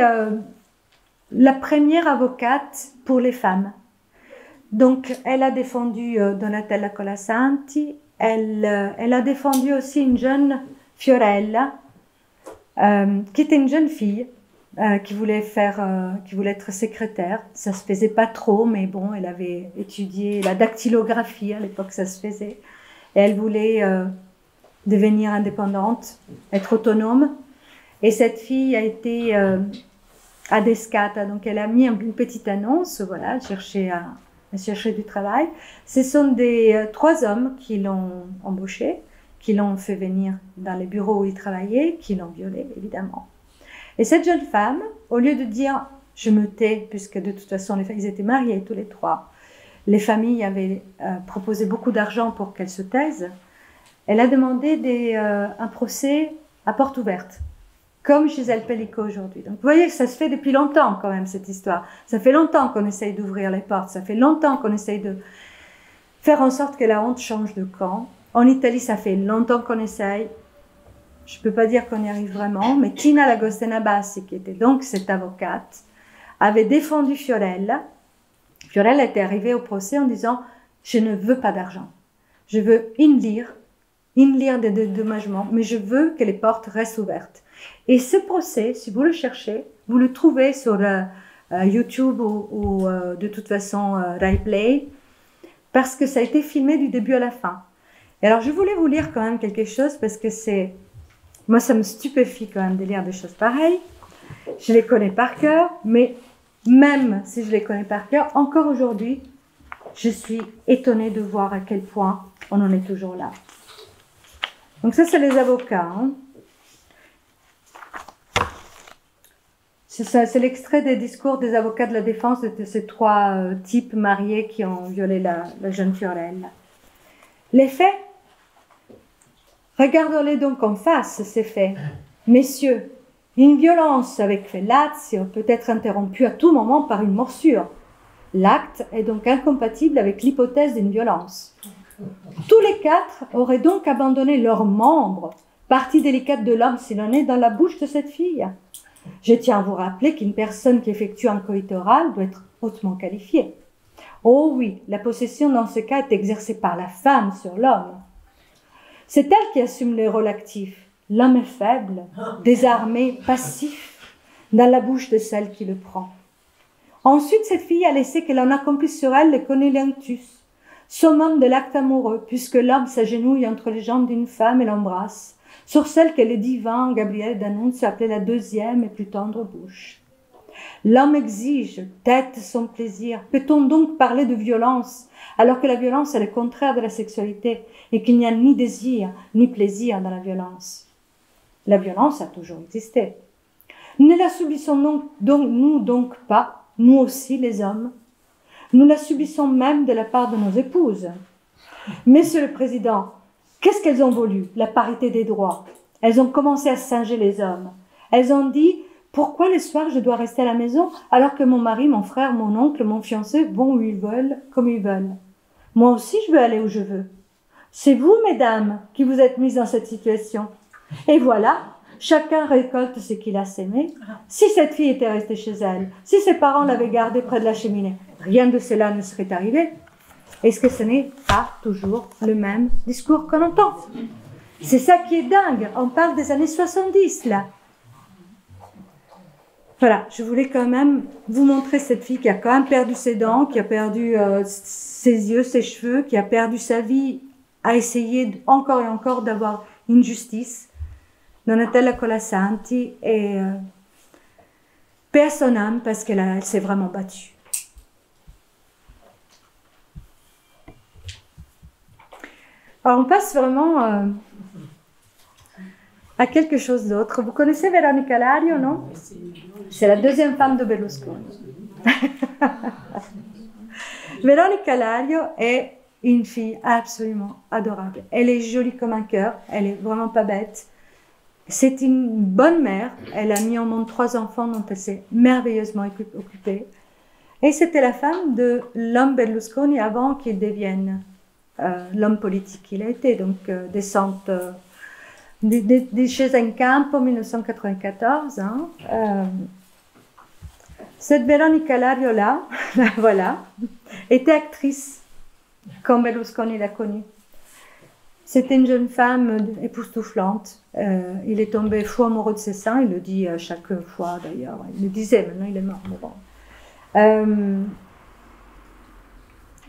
la première avocate pour les femmes. Donc, elle a défendu Donatella Colasanti, elle a défendu aussi une jeune Fiorella, qui était une jeune fille, qui voulait être secrétaire. Ça se faisait pas trop, mais bon, elle avait étudié la dactylographie, à l'époque ça se faisait, et elle voulait devenir indépendante, être autonome. Et cette fille a été à Descata, donc elle a mis une petite annonce, voilà, elle cherchait du travail. Ce sont trois hommes qui l'ont embauchée, qui l'ont fait venir dans les bureaux où il travaillait, qui l'ont violée, évidemment. Et cette jeune femme, au lieu de dire « je me tais », puisque de toute façon, ils étaient mariés tous les trois, les familles avaient proposé beaucoup d'argent pour qu'elle se taise, elle a demandé un procès à porte ouverte, comme Gisèle Pellico aujourd'hui. Donc vous voyez que ça se fait depuis longtemps quand même, cette histoire. Ça fait longtemps qu'on essaye d'ouvrir les portes, ça fait longtemps qu'on essaye de faire en sorte que la honte change de camp. En Italie, ça fait longtemps qu'on essaye. Je ne peux pas dire qu'on y arrive vraiment, mais Tina Lagostena Bassi, qui était donc cette avocate, avait défendu Fiorella. Fiorella était arrivée au procès en disant « je ne veux pas d'argent. Je veux une lire de dédommagement, mais je veux que les portes restent ouvertes. » Et ce procès, si vous le cherchez, vous le trouvez sur YouTube ou de toute façon RaiPlay, parce que ça a été filmé du début à la fin. Et alors je voulais vous lire quand même quelque chose, parce que moi ça me stupéfie quand même de lire des choses pareilles. Je les connais par cœur, mais même si je les connais par cœur, encore aujourd'hui, je suis étonnée de voir à quel point on en est toujours là. Donc ça, c'est les avocats. Hein. C'est l'extrait des discours des avocats de la défense de ces trois types mariés qui ont violé la jeune Fiorella. Les faits, regardons-les donc en face, ces faits. Messieurs, une violence avec fellatio peut être interrompue à tout moment par une morsure. L'acte est donc incompatible avec l'hypothèse d'une violence. Tous les quatre auraient donc abandonné leurs membres, partie délicate de l'homme s'il en est, dans la bouche de cette fille. Je tiens à vous rappeler qu'une personne qui effectue un coït oral doit être hautement qualifiée. Oh oui, la possession dans ce cas est exercée par la femme sur l'homme. C'est elle qui assume les rôles actifs. L'homme est faible, désarmé, passif, dans la bouche de celle qui le prend. Ensuite, cette fille a laissé que l'on accomplisse sur elle le cunnilingus, summum de l'acte amoureux, puisque l'homme s'agenouille entre les jambes d'une femme et l'embrasse, sur celle que le divin Gabriel d'Annonce appelait la deuxième et plus tendre bouche. L'homme exige, tête son plaisir. Peut-on donc parler de violence, alors que la violence est le contraire de la sexualité et qu'il n'y a ni désir ni plaisir dans la violence? La violence a toujours existé. Ne la subissons donc pas, nous aussi les hommes. Nous la subissons même de la part de nos épouses. Monsieur le Président, qu'est-ce qu'elles ont voulu? La parité des droits. Elles ont commencé à singer les hommes. Elles ont dit, pourquoi les soirs je dois rester à la maison alors que mon mari, mon frère, mon oncle, mon fiancé vont où ils veulent, comme ils veulent? Moi aussi je veux aller où je veux. C'est vous, mesdames, qui vous êtes mises dans cette situation. Et voilà, chacun récolte ce qu'il a sémé. Si cette fille était restée chez elle, si ses parents l'avaient gardée près de la cheminée, rien de cela ne serait arrivé. Est-ce que ce n'est pas toujours le même discours qu'on entend? C'est ça qui est dingue. On parle des années 70, là. Voilà, je voulais quand même vous montrer cette fille qui a quand même perdu ses dents, qui a perdu ses yeux, ses cheveux, qui a perdu sa vie à essayer encore et encore d'avoir une justice. Donatella Colasanti et paix à son âme parce qu'elle s'est vraiment battue. Alors on passe vraiment à quelque chose d'autre. Vous connaissez Veronica Lario, non? C'est la deuxième femme de Berlusconi. Veronica Lario est une fille absolument adorable. Elle est jolie comme un cœur, elle est vraiment pas bête. C'est une bonne mère, elle a mis au monde 3 enfants dont elle s'est merveilleusement occupée. Et c'était la femme de l'homme Berlusconi avant qu'il devienne l'homme politique qu'il a été, donc descente di Scesa in Campo en 1994. Hein. Cette Veronica Lario-là, voilà, était actrice quand Berlusconi l'a connue. C'était une jeune femme époustouflante. Il est tombé fou amoureux de ses seins, il le dit à chaque fois d'ailleurs. Il le disait, maintenant il est mort. Mais bon.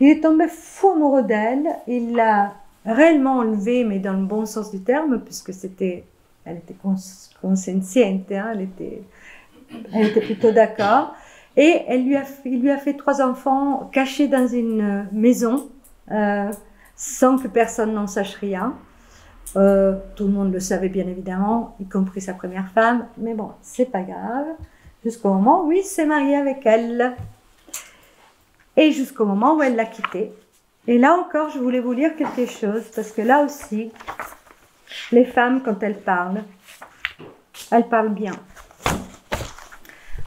Il est tombé fou amoureux d'elle, il l'a réellement enlevée, mais dans le bon sens du terme, puisque elle était consenziente, hein, elle était plutôt d'accord. Et il lui a fait 3 enfants cachés dans une maison, sans que personne n'en sache rien. Tout le monde le savait bien évidemment, y compris sa première femme, mais bon, c'est pas grave. Jusqu'au moment où il s'est marié avec elle. Et jusqu'au moment où elle l'a quitté. Et là encore, je voulais vous lire quelque chose, parce que là aussi, les femmes, quand elles parlent bien.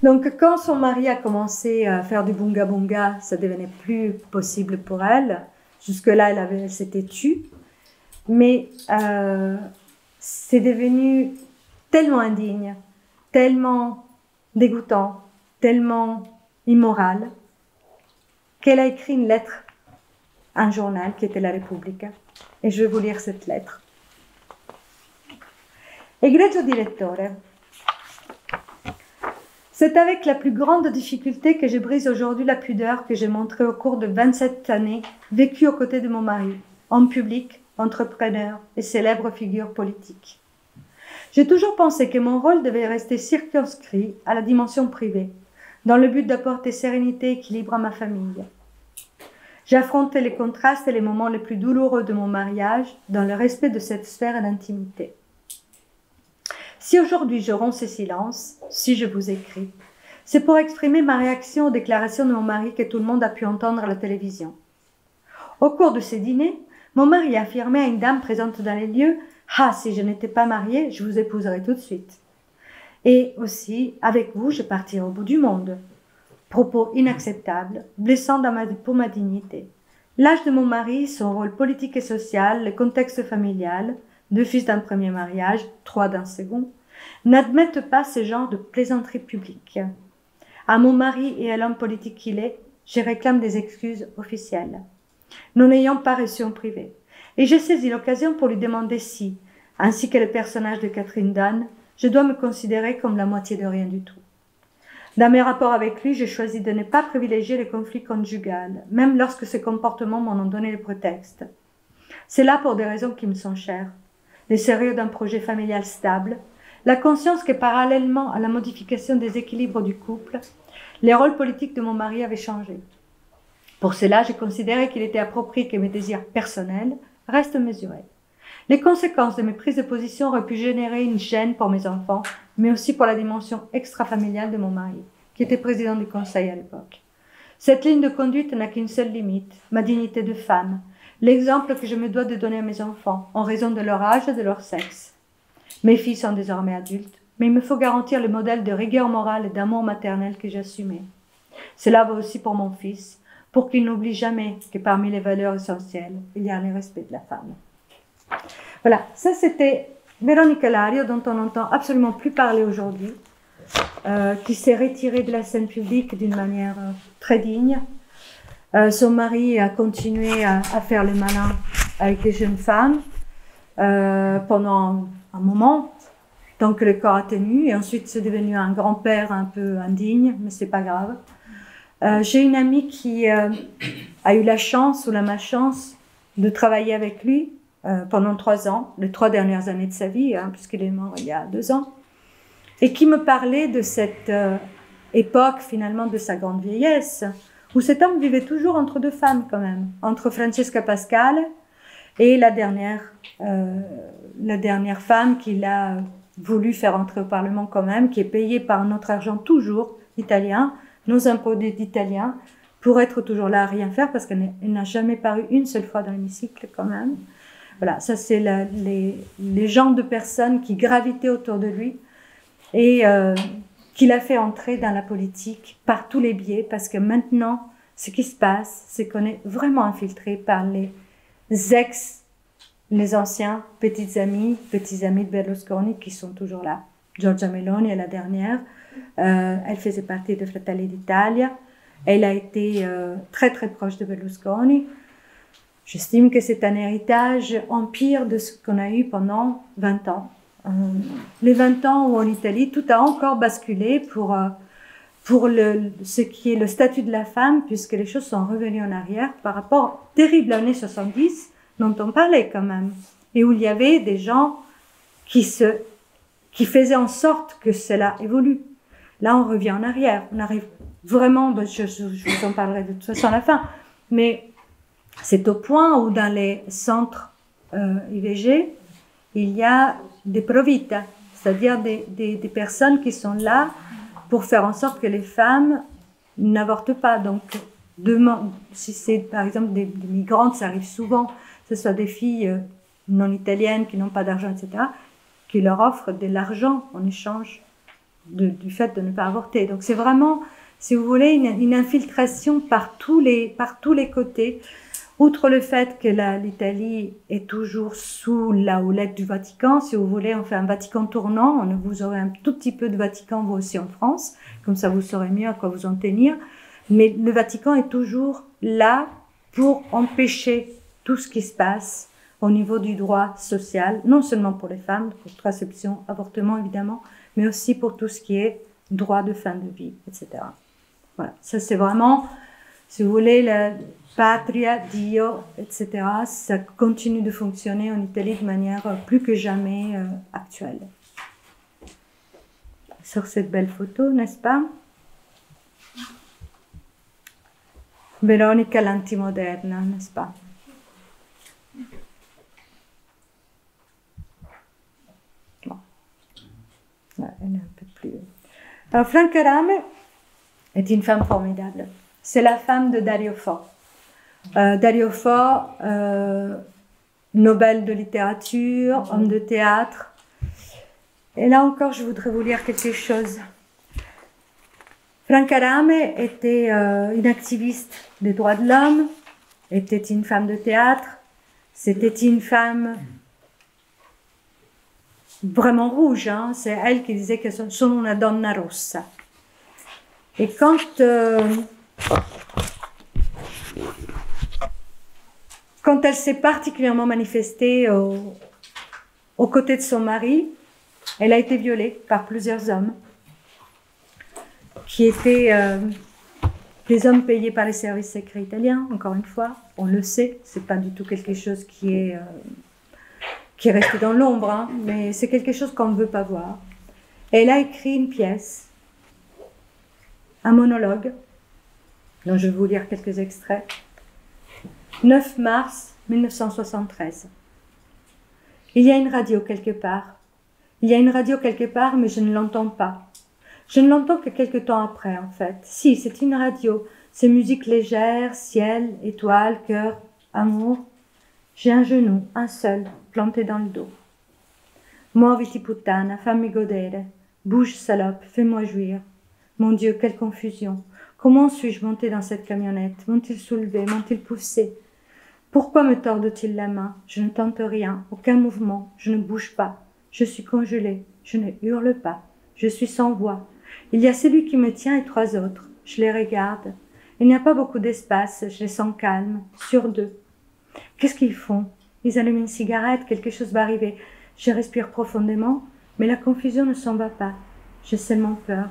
Donc, quand son mari a commencé à faire du bunga bunga, ça devenait plus possible pour elle. Jusque-là, elle s'était tue. Mais c'est devenu tellement indigne, tellement dégoûtant, tellement immoral, qu'elle a écrit une lettre à un journal qui était La Repubblica. Et je vais vous lire cette lettre. Egregio direttore, c'est avec la plus grande difficulté que je brise aujourd'hui la pudeur que j'ai montrée au cours de 27 années vécues aux côtés de mon mari, homme public, entrepreneur et célèbre figure politique. J'ai toujours pensé que mon rôle devait rester circonscrit à la dimension privée, dans le but d'apporter sérénité et équilibre à ma famille. J'ai affronté les contrastes et les moments les plus douloureux de mon mariage dans le respect de cette sphère d'intimité. Si aujourd'hui je romps ce silence, si je vous écris, c'est pour exprimer ma réaction aux déclarations de mon mari que tout le monde a pu entendre à la télévision. Au cours de ces dîners, mon mari a affirmé à une dame présente dans les lieux « Ah, si je n'étais pas mariée, je vous épouserais tout de suite. » Et aussi, avec vous, je partirai au bout du monde. Propos inacceptables, blessants pour ma dignité. L'âge de mon mari, son rôle politique et social, le contexte familial, 2 fils d'un premier mariage, 3 d'un second, n'admettent pas ce genre de plaisanterie publique. À mon mari et à l'homme politique qu'il est, je réclame des excuses officielles. Nous n'ayons pas reçu en privé. Et j'ai saisi l'occasion pour lui demander si, ainsi que le personnage de Catherine Dunn, je dois me considérer comme la moitié de rien du tout. Dans mes rapports avec lui, j'ai choisi de ne pas privilégier les conflits conjugaux, même lorsque ces comportements m'en ont donné le prétexte. C'est là pour des raisons qui me sont chères. Le sérieux d'un projet familial stable, la conscience que parallèlement à la modification des équilibres du couple, les rôles politiques de mon mari avaient changé. Pour cela, j'ai considéré qu'il était approprié que mes désirs personnels restent mesurés. Les conséquences de mes prises de position auraient pu générer une gêne pour mes enfants, mais aussi pour la dimension extra-familiale de mon mari, qui était président du conseil à l'époque. Cette ligne de conduite n'a qu'une seule limite, ma dignité de femme, l'exemple que je me dois de donner à mes enfants, en raison de leur âge et de leur sexe. Mes filles sont désormais adultes, mais il me faut garantir le modèle de rigueur morale et d'amour maternel que j'assumais. Cela va aussi pour mon fils, pour qu'il n'oublie jamais que parmi les valeurs essentielles, il y a le respect de la femme. Voilà, ça c'était Veronica Lario, dont on n'entend absolument plus parler aujourd'hui, qui s'est retirée de la scène publique d'une manière très digne. Son mari a continué à faire le malin avec des jeunes femmes pendant un moment, tant que le corps a tenu, et ensuite c'est devenu un grand-père un peu indigne, mais c'est pas grave. J'ai une amie qui a eu la chance ou la malchance de travailler avec lui pendant 3 ans, les 3 dernières années de sa vie, puisqu'il est mort il y a 2 ans, et qui me parlait de cette époque finalement de sa grande vieillesse, où cet homme vivait toujours entre 2 femmes quand même, entre Francesca Pascal et la dernière femme qu'il a voulu faire entrer au Parlement quand même, qui est payée par notre argent toujours italien, nos impôts d'Italiens, pour être toujours là à rien faire, parce qu'elle n'a jamais paru une seule fois dans l'hémicycle quand même. Voilà, ça c'est les genres de personnes qui gravitaient autour de lui et qu'il a fait entrer dans la politique par tous les biais, parce que maintenant, ce qui se passe, c'est qu'on est vraiment infiltré par les anciens petits amis de Berlusconi qui sont toujours là. Giorgia Meloni est la dernière. Elle faisait partie de Fratelli d'Italia. Elle a été très très proche de Berlusconi. J'estime que c'est un héritage empire de ce qu'on a eu pendant 20 ans. Les 20 ans où en Italie, tout a encore basculé pour ce qui est le statut de la femme, puisque les choses sont revenues en arrière par rapport terrible à l'année 70, dont on parlait quand même, et où il y avait des gens qui faisaient en sorte que cela évolue. Là, on revient en arrière. On arrive vraiment, je vous en parlerai de toute façon à la fin, mais c'est au point où dans les centres IVG, il y a des provita, c'est-à-dire des personnes qui sont là pour faire en sorte que les femmes n'avortent pas. Donc, si c'est par exemple des migrantes, ça arrive souvent, que ce soit des filles non italiennes qui n'ont pas d'argent, etc., qui leur offrent de l'argent en échange du fait de ne pas avorter. Donc c'est vraiment, si vous voulez, une infiltration par tous les côtés. Outre le fait que l'Italie est toujours sous la houlette du Vatican, si vous voulez, on fait un Vatican tournant, vous aurez un tout petit peu de Vatican vous aussi en France, comme ça vous saurez mieux à quoi vous en tenir, mais le Vatican est toujours là pour empêcher tout ce qui se passe au niveau du droit social, non seulement pour les femmes, contraception, avortement évidemment, mais aussi pour tout ce qui est droit de fin de vie, etc. Voilà, ça c'est vraiment, si vous voulez, la patria, Dio, etc. Ça continue de fonctionner en Italie de manière plus que jamais actuelle. Sur cette belle photo, n'est-ce pas? Veronica l'antimoderna, n'est-ce pas? Bon. Là, elle est un peu plus... Alors, Franca Rame est une femme formidable. C'est la femme de Dario Fo. Dario Fo, Nobel de littérature, homme de théâtre. Et là encore, je voudrais vous lire quelque chose. Franca Rame était une activiste des droits de l'homme, était une femme de théâtre, c'était une femme vraiment rouge, hein. C'est elle qui disait que sono una donna rossa. Et quand elle s'est particulièrement manifestée aux côtés de son mari, elle a été violée par plusieurs hommes qui étaient des hommes payés par les services secrets italiens, encore une fois, on le sait, c'est pas du tout quelque chose qui est resté dans l'ombre, hein, mais c'est quelque chose qu'on ne veut pas voir. Et elle a écrit une pièce, un monologue, dont je vais vous lire quelques extraits, 9 mars 1973. Il y a une radio quelque part. Il y a une radio quelque part, mais je ne l'entends pas. Je ne l'entends que quelque temps après, en fait. Si, c'est une radio. C'est musique légère, ciel, étoiles, cœur, amour. J'ai un genou, un seul, planté dans le dos. Muoviti puttana, fammi godere. Bouge, salope, fais-moi jouir. Mon Dieu, quelle confusion. Comment suis-je monté dans cette camionnette? M'ont-ils soulevé? M'ont-ils poussé? Pourquoi me tordent-ils la main? Je ne tente rien, aucun mouvement, je ne bouge pas. Je suis congelée, je ne hurle pas. Je suis sans voix. Il y a celui qui me tient et 3 autres. Je les regarde. Il n'y a pas beaucoup d'espace, je les sens calmes, sur 2. Qu'est-ce qu'ils font? Ils allument une cigarette, quelque chose va arriver. Je respire profondément, mais la confusion ne s'en va pas. J'ai seulement peur.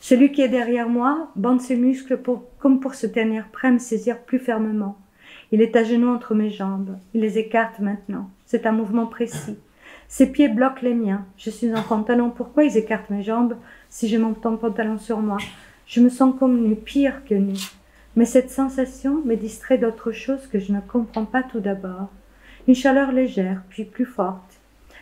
Celui qui est derrière moi bande ses muscles comme pour se tenir prêt à me saisir plus fermement. Il est à genoux entre mes jambes. Il les écarte maintenant. C'est un mouvement précis. Ses pieds bloquent les miens. Je suis en pantalon. Pourquoi ils écartent mes jambes si je monte en pantalon sur moi? Je me sens comme nue, pire que nue. Mais cette sensation me distrait d'autre chose que je ne comprends pas tout d'abord. Une chaleur légère, puis plus forte,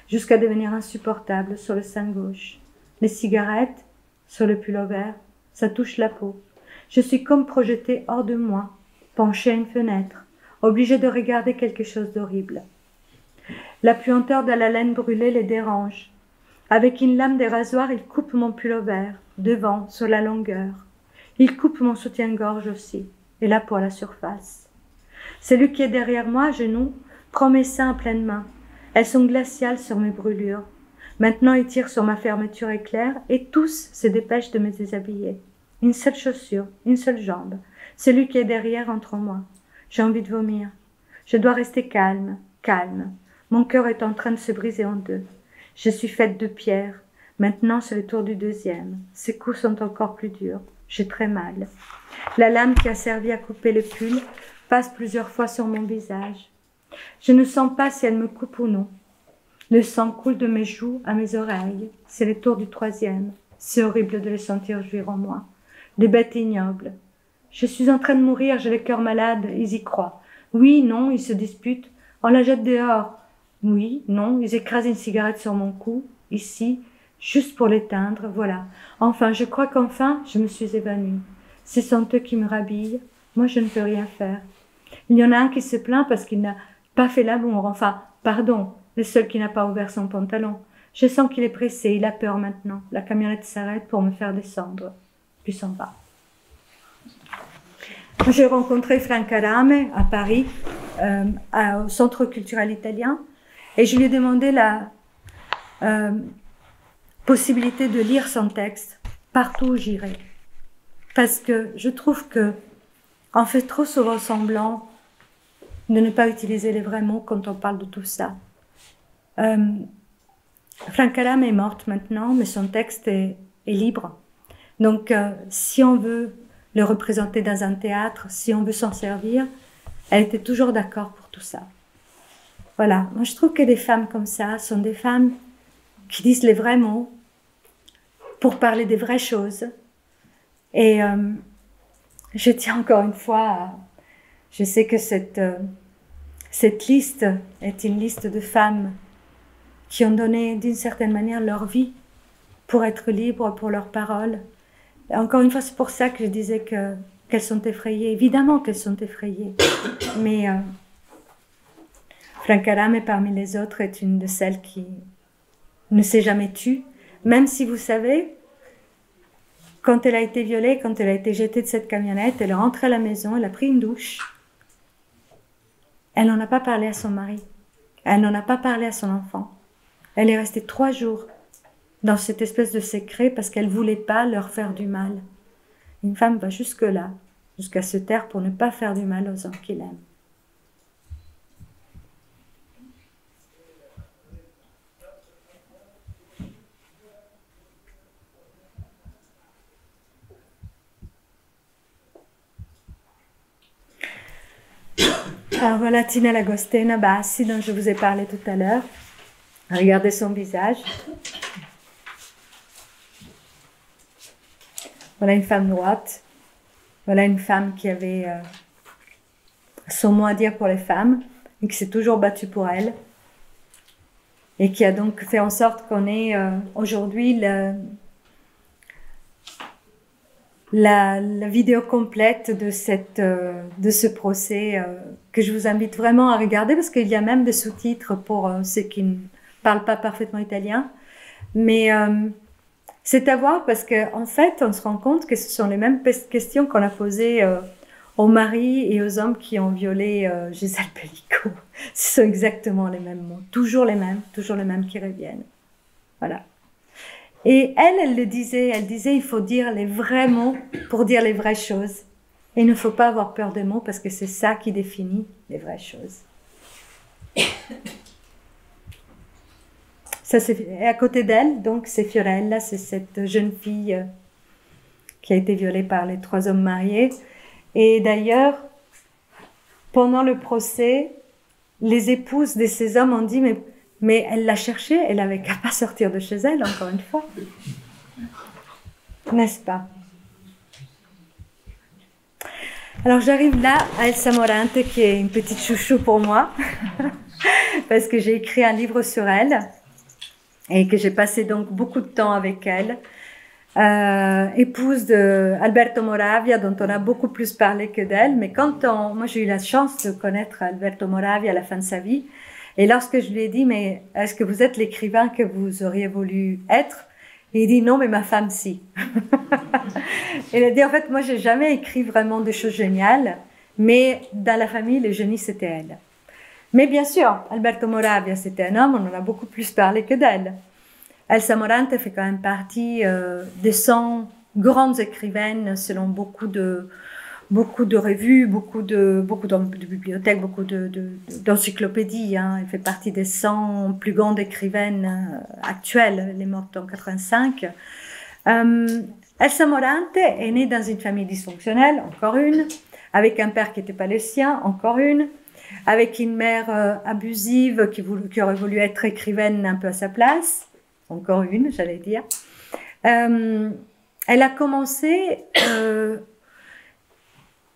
jusqu'à devenir insupportable sur le sein gauche. Les cigarettes, sur le pullover, ça touche la peau. Je suis comme projetée hors de moi, penchée à une fenêtre, obligée de regarder quelque chose d'horrible. La puanteur de la laine brûlée les dérange. Avec une lame de rasoir, il coupe mon pullover, devant, sur la longueur. Il coupe mon soutien-gorge aussi, et la peau à la surface. Celui qui est derrière moi, à genoux, prend mes seins à pleine main. Elles sont glaciales sur mes brûlures. Maintenant, il tire sur ma fermeture éclair, et tous se dépêchent de me déshabiller. Une seule chaussure, une seule jambe. Celui qui est derrière entre moi. J'ai envie de vomir. Je dois rester calme, calme. Mon cœur est en train de se briser en 2. Je suis faite de pierre. Maintenant, c'est le tour du 2e. Ces coups sont encore plus durs. J'ai très mal. La lame qui a servi à couper le pull passe plusieurs fois sur mon visage. Je ne sens pas si elle me coupe ou non. Le sang coule de mes joues à mes oreilles. C'est le tour du 3e. C'est horrible de le sentir jouir en moi. Des bêtes ignobles. Je suis en train de mourir, j'ai le cœur malade, ils y croient. Oui, non, ils se disputent. On la jette dehors. Oui, non, ils écrasent une cigarette sur mon cou, ici, juste pour l'éteindre, voilà. Enfin, je crois qu'enfin, je me suis évanouie. Ce sont eux qui me rhabillent. Moi, je ne peux rien faire. Il y en a un qui se plaint parce qu'il n'a pas fait l'amour. Enfin, pardon, le seul qui n'a pas ouvert son pantalon. Je sens qu'il est pressé, il a peur maintenant. La camionnette s'arrête pour me faire descendre. Puis s'en va. J'ai rencontré Franca Rame à Paris, au Centre culturel italien, et je lui ai demandé la possibilité de lire son texte partout où j'irai. Parce que je trouve que on fait trop souvent semblant de ne pas utiliser les vrais mots quand on parle de tout ça. Franca Rame est morte maintenant, mais son texte est libre. Donc, si on veut le représenter dans un théâtre, si on veut s'en servir, elle était toujours d'accord pour tout ça. Voilà, moi je trouve que des femmes comme ça sont des femmes qui disent les vrais mots pour parler des vraies choses. Et je tiens encore une fois, je sais que cette liste est une liste de femmes qui ont donné d'une certaine manière leur vie pour être libres, pour leurs paroles. Et encore une fois, c'est pour ça que je disais qu'elles sont effrayées. Évidemment qu'elles sont effrayées. Mais Franca Rame, parmi les autres, est une de celles qui ne s'est jamais tue. Même si vous savez, quand elle a été violée, quand elle a été jetée de cette camionnette, elle est rentrée à la maison, elle a pris une douche. Elle n'en a pas parlé à son mari. Elle n'en a pas parlé à son enfant. Elle est restée 3 jours dans cette espèce de secret parce qu'elle ne voulait pas leur faire du mal. Une femme va jusque-là, jusqu'à se taire pour ne pas faire du mal aux hommes qu'il aime. Alors voilà Tina Lagostena Bassi dont je vous ai parlé tout à l'heure. Regardez son visage. Voilà une femme droite. Voilà une femme qui avait son mot à dire pour les femmes et qui s'est toujours battue pour elles. et qui a donc fait en sorte qu'on ait aujourd'hui la vidéo complète de ce procès que je vous invite vraiment à regarder parce qu'il y a même des sous-titres pour ceux qui ne parlent pas parfaitement italien. Mais c'est à voir parce qu'en fait, on se rend compte que ce sont les mêmes questions qu'on a posées aux maris et aux hommes qui ont violé Gisèle Pelicot. Ce sont exactement les mêmes mots, toujours les mêmes qui reviennent. Voilà. Et elle le disait, il faut dire les vrais mots pour dire les vraies choses. Et il ne faut pas avoir peur des mots parce que c'est ça qui définit les vraies choses. Ça, c'est à côté d'elle, donc c'est Fiorella, c'est cette jeune fille qui a été violée par les 3 hommes mariés. Et d'ailleurs, pendant le procès, les épouses de ces hommes ont dit mais elle l'a cherchée, elle n'avait qu'à pas sortir de chez elle, encore une fois. N'est-ce pas? Alors j'arrive là à Elsa Morante, qui est une petite chouchou pour moi, parce que j'ai écrit un livre sur elle, et que j'ai passé donc beaucoup de temps avec elle. Épouse de Alberto Moravia, dont on a beaucoup plus parlé que d'elle, mais moi j'ai eu la chance de connaître Alberto Moravia à la fin de sa vie, et lorsque je lui ai dit, mais est-ce que vous êtes l'écrivain que vous auriez voulu être? Et il dit, non, mais ma femme, si. Il a dit, en fait, moi, j'ai jamais écrit vraiment des choses géniales, mais dans la famille, le génie, c'était elle. Mais bien sûr, Alberto Moravia, c'était un homme, on en a beaucoup plus parlé que d'elle. Elsa Morante fait quand même partie des 100 grandes écrivaines selon beaucoup de revues, beaucoup de bibliothèques, beaucoup d'encyclopédies. Hein. Elle fait partie des 100 plus grandes écrivaines actuelles. Elle est morte en 85. Elsa Morante est née dans une famille dysfonctionnelle, encore une, avec un père qui n'était pas le sien, encore une, avec une mère abusive qui aurait voulu être écrivaine un peu à sa place, encore une, j'allais dire. Elle a commencé...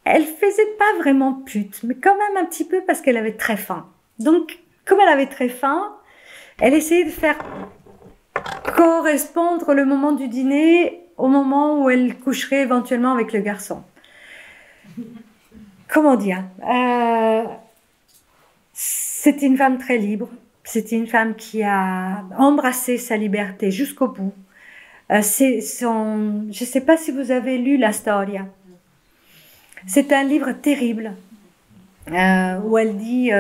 elle faisait pas vraiment pute, mais quand même un petit peu parce qu'elle avait très faim. Donc, comme elle avait très faim, elle essayait de faire correspondre le moment du dîner au moment où elle coucherait éventuellement avec le garçon. Comment dire? C'était une femme très libre. C'était une femme qui a embrassé sa liberté jusqu'au bout. Je ne sais pas si vous avez lu La Storia. C'est un livre terrible où elle dit,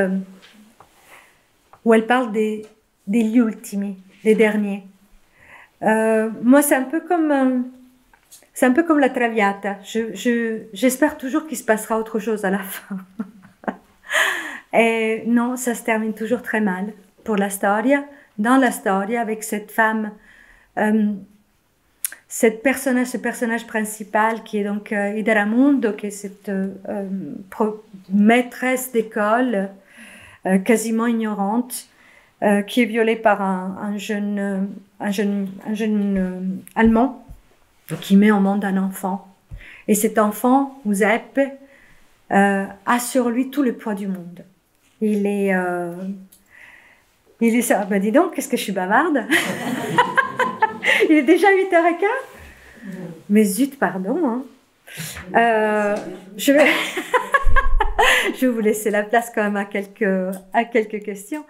où elle parle des gli ultimi, des derniers. Moi, c'est un peu comme la Traviata. J'espère toujours qu'il se passera autre chose à la fin. Et non, ça se termine toujours très mal pour la Storia. Dans la Storia, avec cette femme. Ce personnage principal qui est donc Ida Ramundo, qui est cette maîtresse d'école quasiment ignorante, qui est violée par un jeune Allemand qui met au monde un enfant. Et cet enfant, Giuseppe, a sur lui tout le poids du monde. Il est ça. Ben dis donc, qu'est-ce que je suis bavarde. Il est déjà 8h15. Mais zut, pardon. Hein. Je vais vous laisser la place quand même à quelques questions.